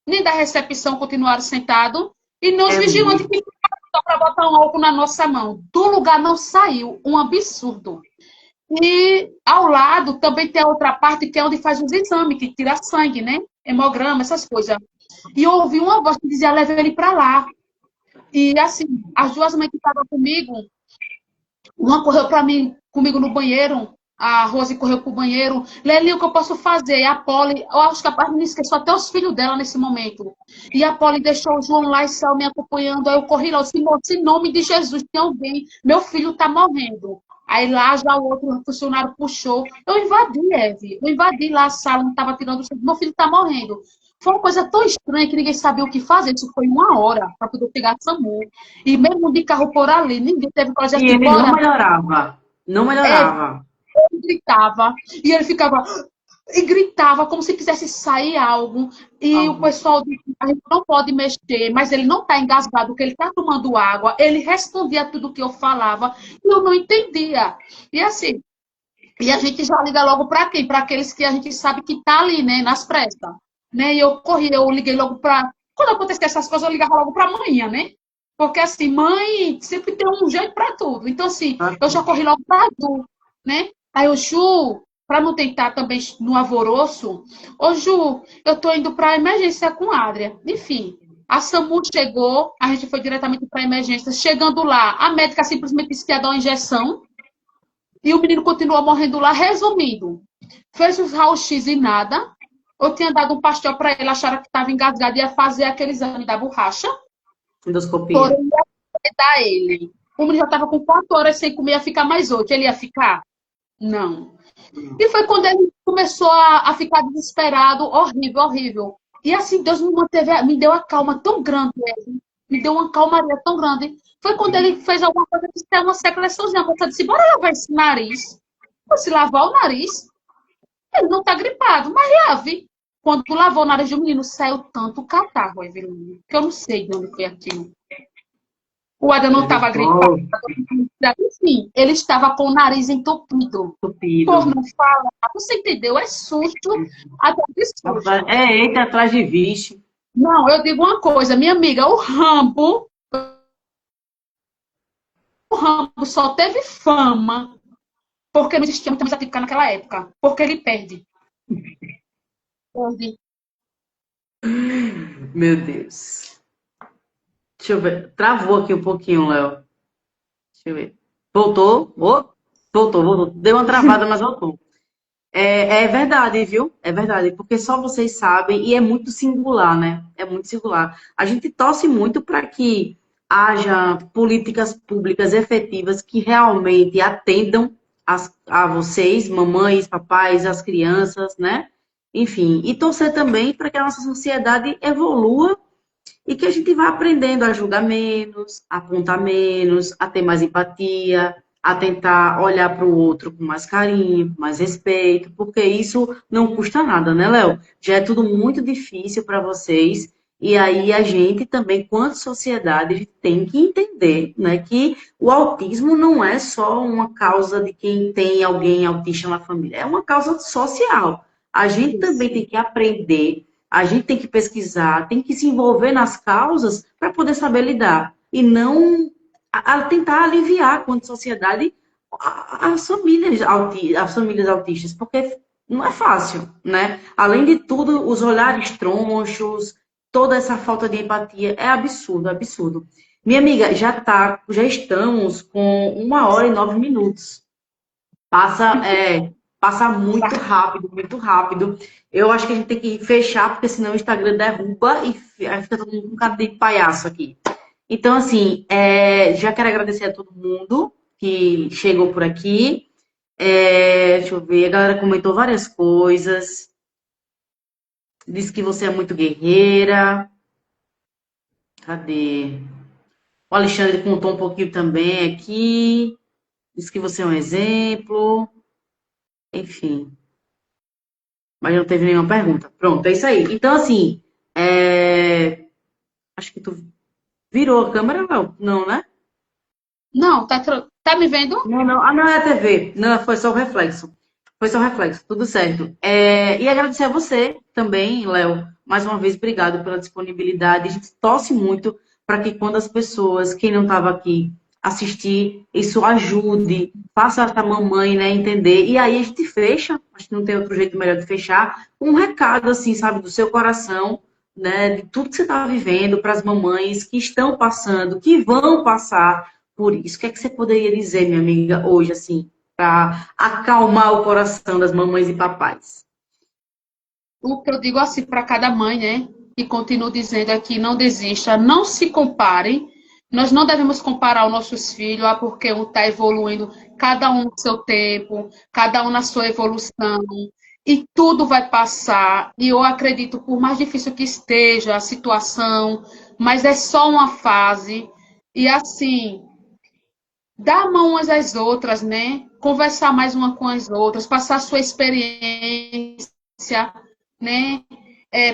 Nem da recepção continuaram sentados. E nem os
É
vigilantes
muito.
que ficaram para botar um álcool na nossa mão. Do lugar não saiu. Um absurdo. E ao lado também tem a outra parte que é onde faz os exames, que tira sangue, né? Hemograma, essas coisas. E eu ouvi uma voz que dizia, leva ele para lá. E assim, as duas mães que estavam comigo, uma correu para mim, comigo no banheiro, a Rose correu para o banheiro. Leli, o que eu posso fazer? E a Polly, eu acho que a parte me esqueceu até os filhos dela nesse momento. E a Polly deixou o João lá e saiu me acompanhando. Aí eu corri lá, eu disse, moço, em nome de Jesus, tem alguém, meu filho está morrendo. Aí lá já o outro funcionário puxou. Eu invadi, Eve. Eu invadi lá a sala, não estava tirando o sangue. Meu filho está morrendo. Foi uma coisa tão estranha que ninguém sabia o que fazer. Isso foi 1 hora para poder pegar a SAMU. E mesmo de carro por ali, ninguém teve coragem
E
de ir
ele não
embora.
melhorava. Não
É,
melhorava.
ele gritava. E ele ficava e gritava como se quisesse sair algo. E o
Algo.
pessoal disse, a gente não pode mexer, mas ele não está engasgado, porque ele está tomando água. Ele respondia tudo que eu falava e eu não entendia. E assim, e a gente já liga logo para quem? Para aqueles que a gente sabe que está ali, né, nas pressas. Né? E eu corri, eu liguei logo para. Quando acontece essas coisas, eu ligava logo para a manhã, né? Porque assim, mãe sempre tem um jeito para tudo. Então, assim, eu já corri logo para a Ju, né? Aí o Ju, para não tentar também no alvoroço, ô Ju, eu tô indo para a emergência com a Adria. Enfim, a SAMU chegou, a gente foi diretamente para a emergência. Chegando lá, a médica simplesmente disse que ia dar uma injeção e o menino continuou morrendo lá. Resumindo, fez os raio-x e nada. Eu tinha dado um pastel para ele, acharam que estava engasgado e ia fazer aquele exame da borracha.
Endoscopia.
Porém, ia dar ele. O menino já estava com 4 horas sem comer, ia ficar mais 8. Ele ia ficar? Não. E foi quando ele começou a ficar desesperado, horrível, horrível. E assim, Deus me manteve, me deu a calma tão grande, me deu uma calmaria tão grande. Foi quando ele fez alguma coisa que deu uma secreçãozinha. Eu disse, bora lavar esse nariz. Vou se lavar o nariz. Ele não está gripado, mas lave. Quando tu lavou o nariz do menino, saiu tanto catarro, Evelyn, que eu não sei de onde foi aquilo. O Adam não estava gripado.
Misericórdia.
Enfim, ele estava com o nariz entupido.
Entupido.
Por não falar, você entendeu? É susto até de susto.
É, eita, atrás de vixe.
Não, eu digo uma coisa, minha amiga, o Rambo só teve fama porque não existia muita mesa típica naquela época. Porque ele perde. Perde.
Meu Deus. Deixa eu ver. Travou aqui um pouquinho, Léo. Deixa eu ver. Voltou? Oh, voltou. Deu uma travada, mas voltou. É verdade, viu? É verdade, porque só vocês sabem, e é muito singular, né? É muito singular. A gente torce muito para que haja políticas públicas efetivas que realmente atendam a vocês, mamães, papais, as crianças, né? Enfim, e torcer também para que a nossa sociedade evolua e que a gente vá aprendendo a julgar menos, a apontar menos, a ter mais empatia, a tentar olhar para o outro com mais carinho, com mais respeito, porque isso não custa nada, né, Léo? Já é tudo muito difícil para vocês, e aí a gente também, quanto sociedade, a gente tem que entender, né, que o autismo não é só uma causa de quem tem alguém autista na família, é uma causa social. A gente também tem que aprender, a gente tem que pesquisar, tem que se envolver nas causas para poder saber lidar. E não tentar aliviar, quanto sociedade, as famílias autistas, porque não é fácil, né? Além de tudo, os olhares tronchos, toda essa falta de empatia, é absurdo, absurdo. Minha amiga, já estamos com 1 hora e 9 minutos. Passa muito rápido, muito rápido. Eu acho que a gente tem que fechar, porque senão o Instagram derruba e fica todo mundo com cara de palhaço aqui. Então, assim, já quero agradecer a todo mundo que chegou por aqui. Deixa eu ver, a galera comentou várias coisas. Disse que você é muito guerreira. Cadê? O Alexandre contou um pouquinho também aqui. Disse que você é um exemplo. Enfim, mas não teve nenhuma pergunta. Pronto, é isso aí. Então, assim, acho que tu virou a câmera, não? Não, né?
Não, tá me vendo?
Não, não. Ah, não é a TV. Não, foi só o reflexo. Foi só o reflexo, tudo certo. E agradecer a você também, Léo. Mais uma vez, obrigado pela disponibilidade. A gente torce muito para que quando as pessoas, quem não estava aqui, assistir, isso ajude, faça a mamãe, né, entender. E aí a gente fecha, acho que não tem outro jeito melhor de fechar, um recado, assim, sabe, do seu coração, né, de tudo que você está vivendo, para as mamães que estão passando, que vão passar por isso. O que é que você poderia dizer, minha amiga, hoje, assim, para acalmar o coração das mamães e papais?
O que eu digo assim para cada mãe, né? E continuo dizendo aqui, não desista, não se comparem. Nós não devemos comparar os nossos filhos, porque um está evoluindo, cada um no seu tempo, cada um na sua evolução, e tudo vai passar. E eu acredito, por mais difícil que esteja a situação, mas é só uma fase. E assim, dar a mão umas às outras, né? Conversar mais uma com as outras, passar a sua experiência, né?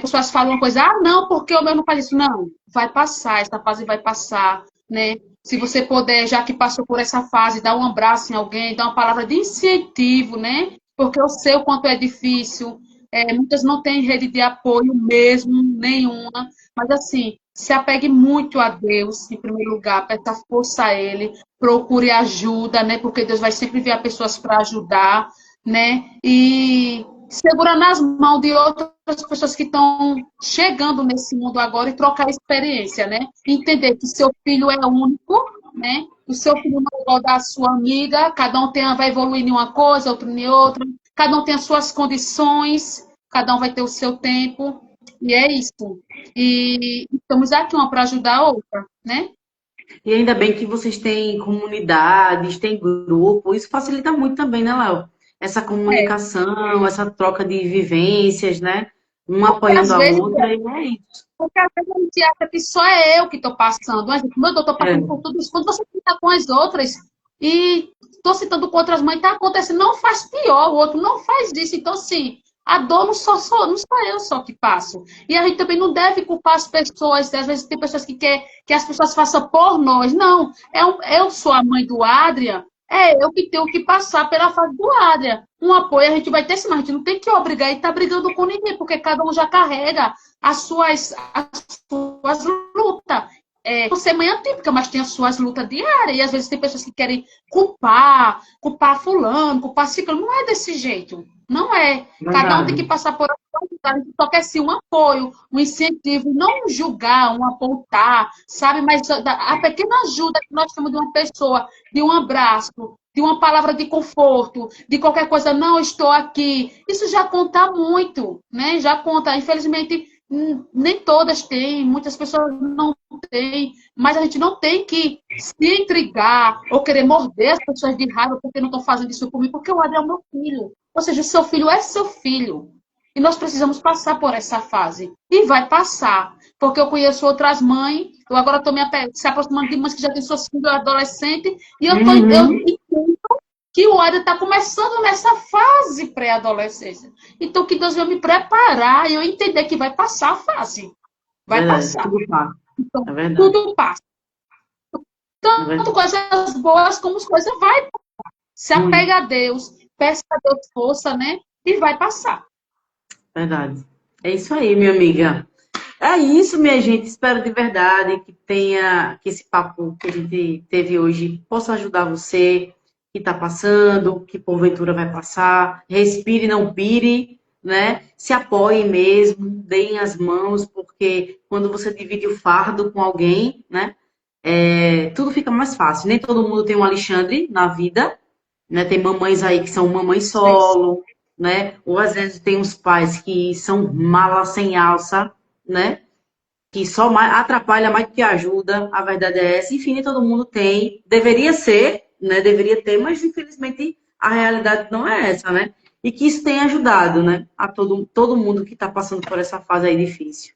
Pessoas falam uma coisa, ah, não, porque o meu não faz isso. Não, vai passar, essa fase vai passar, né? Se você puder, já que passou por essa fase, dar um abraço em alguém, dar uma palavra de incentivo, né? Porque eu sei o quanto é difícil. Muitas não têm rede de apoio mesmo, nenhuma. Mas assim, se apegue muito a Deus, em primeiro lugar, peça força a Ele, procure ajuda, né? Porque Deus vai sempre enviar pessoas para ajudar, né? E segura nas mãos de outras pessoas que estão chegando nesse mundo agora e trocar experiência, né? Entender que seu filho é único, né? O seu filho não é igual da sua amiga, cada um vai evoluir em uma coisa, outro em outra, cada um tem as suas condições, cada um vai ter o seu tempo, e é isso. E estamos aqui uma para ajudar a outra, né?
E ainda bem que vocês têm comunidades, têm grupo, isso facilita muito também, né, Léo? Essa
É,
comunicação, essa troca de vivências, né? Uma
porque
apoiando
às
a
vezes
outra, e é isso.
Porque às vezes a gente acha que só é eu que estou passando. Mas, meu Deus, estou passando
É,
por tudo isso. Quando você está com as outras e estou citando com outras mães, está acontecendo, não faz pior, o outro não faz isso. Então, assim, a dor não sou eu só que passo. E a gente também não deve culpar as pessoas. Às vezes tem pessoas que querem que as pessoas façam por nós. Não, eu sou a mãe do Adrian, eu que tenho que passar pela fase do Adrian. Um apoio a gente vai ter sim, mas a gente não tem que obrigar e estar brigando com ninguém, porque cada um já carrega as suas lutas. Você é mãe atípica, mas tem as suas lutas diárias. E às vezes tem pessoas que querem culpar fulano, culpar ciclano. Não é desse jeito. Não é. Cada um tem que
verdade.
passar por a gente só quer sim um apoio, um incentivo, não um julgar, um apontar, sabe? Mas a pequena ajuda que nós temos de uma pessoa, de um abraço, de uma palavra de conforto, de qualquer coisa, não estou aqui. Isso já conta muito, né? Já conta. Infelizmente, nem todas têm, muitas pessoas não têm, mas a gente não tem que se intrigar ou querer morder as pessoas de raiva porque não estão fazendo isso comigo, porque o Adriano é meu filho. Ou seja, o seu filho é seu filho. E nós precisamos passar por essa fase. E vai passar. Porque eu conheço outras mães, eu agora estou se aproximando de mães que já têm seus filhos adolescentes, e eu
Uhum,
entendo que o Adriano está começando nessa fase pré-adolescência. Então, que Deus vai me preparar e eu entender que vai passar a fase. Vai
verdade.
passar.
Tudo passa.
Então,
É verdade.
tudo passa.
É
Tanto
verdade.
coisas boas como as coisas vai. Se apega
Muito.
a Deus, peça a Deus força, né? E vai passar.
Verdade. É isso aí, minha amiga. É isso, minha gente. Espero de verdade que esse papo que a gente teve hoje possa ajudar você que está passando, que porventura vai passar. Respire, não pire, né? Se apoie mesmo, deem as mãos, porque quando você divide o fardo com alguém, né? Tudo fica mais fácil. Nem todo mundo tem um Alexandre na vida, né? Tem mamães aí que são mamães solo, né? Ou às vezes tem uns pais que são mala sem alça, né? que só atrapalha mais do que ajuda. A verdade é essa. Enfim, nem todo mundo tem. Deveria ser, né? Deveria ter, mas infelizmente a realidade não é essa, né? E que isso tem ajudado, né? A todo mundo que está passando por essa fase aí difícil.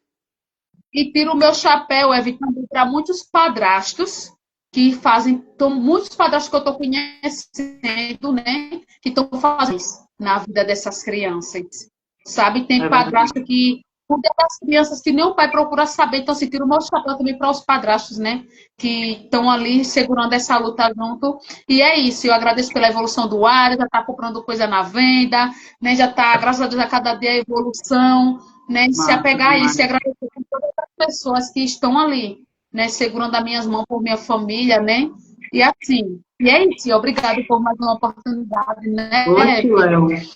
E tiro o meu chapéu, evitando para muitos padrastos que fazem, muitos padrastos que eu estou conhecendo, né, que estão fazendo isso na vida dessas crianças. Sabe,
É
tem
verdade.
padrasto que cuida das crianças que nem o pai procura saber, então se tira o meu chapéu também para os padrastos, né, que estão ali segurando essa luta junto. E é isso, eu agradeço pela evolução do ar, já está comprando coisa na venda, né, já está, graças a Deus, a cada dia a evolução, né, de se
Massa
apegar a
demais.
isso e agradecer a todas as pessoas que estão ali, né, segurando as minhas mãos por minha família, né, e assim, e é isso, e obrigado por mais uma oportunidade, né,
Oxe, Léo.
estar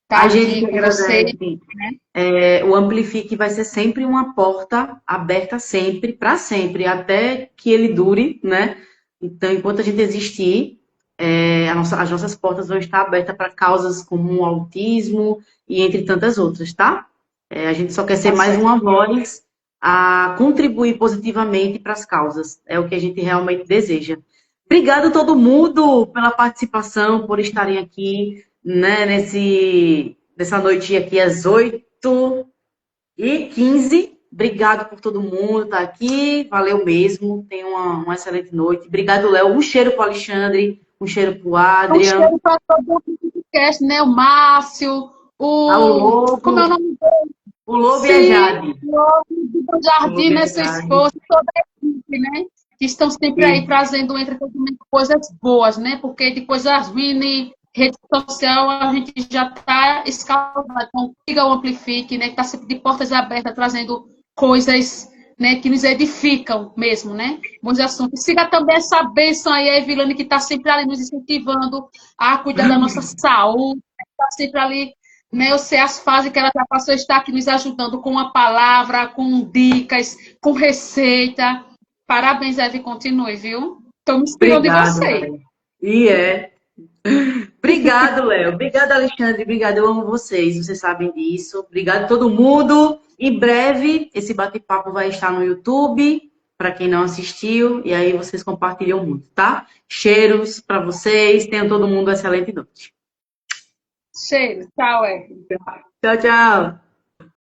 A gente
aqui
que
com você,
agradece.
né,
O Amplifique vai ser sempre uma porta aberta sempre, para sempre, até que ele dure, né? Então, enquanto a gente existir, as nossas portas vão estar abertas para causas como o autismo e entre tantas outras, tá? A gente só quer ser
tá
mais
certo.
uma voz a contribuir positivamente para as causas. É o que a gente realmente deseja. Obrigado a todo mundo pela participação, por estarem aqui, né, nessa noite aqui às 8h15. Obrigado por todo mundo estar aqui. Valeu mesmo. Tenha uma excelente noite. Obrigado, Léo. Um cheiro para o Alexandre, um cheiro para o
Um
Adrian,
cheiro para todo mundo do podcast, né, o Márcio,
ao
como é o
Lobo,
nome dele?
o Lobo e a
Sim,
Jade.
o
O
Jardim,
Lobo e a
né, sua
Jade.
esposa, toda a equipe, né? Que estão sempre aí
Isso.
trazendo entretenimento, coisas boas, né? Porque de coisas ruins em rede social a gente já está escaldado. Então, siga o Amplifique, né? Que está sempre de portas abertas, trazendo coisas, né, que nos edificam mesmo, né? Bons assuntos. Siga também essa bênção aí, a Evilane, que está sempre ali nos incentivando a cuidar da nossa saúde, está sempre ali, né? Eu sei as fases que ela já passou, está aqui nos ajudando com a palavra, com dicas, com receita. Parabéns, Eve, continue, viu? Estou me inspirando em
Obrigado,
você.
Léo. E é. Obrigado, Léo. Obrigado, Alexandre. Obrigado, eu amo vocês. Vocês sabem disso. Obrigado a todo mundo. Em breve, esse bate-papo vai estar no YouTube, para quem não assistiu, e aí vocês compartilham muito, tá? Cheiros para vocês. Tenham todo mundo uma excelente noite.
Cheiro. Tchau, Eve.
Tchau, tchau.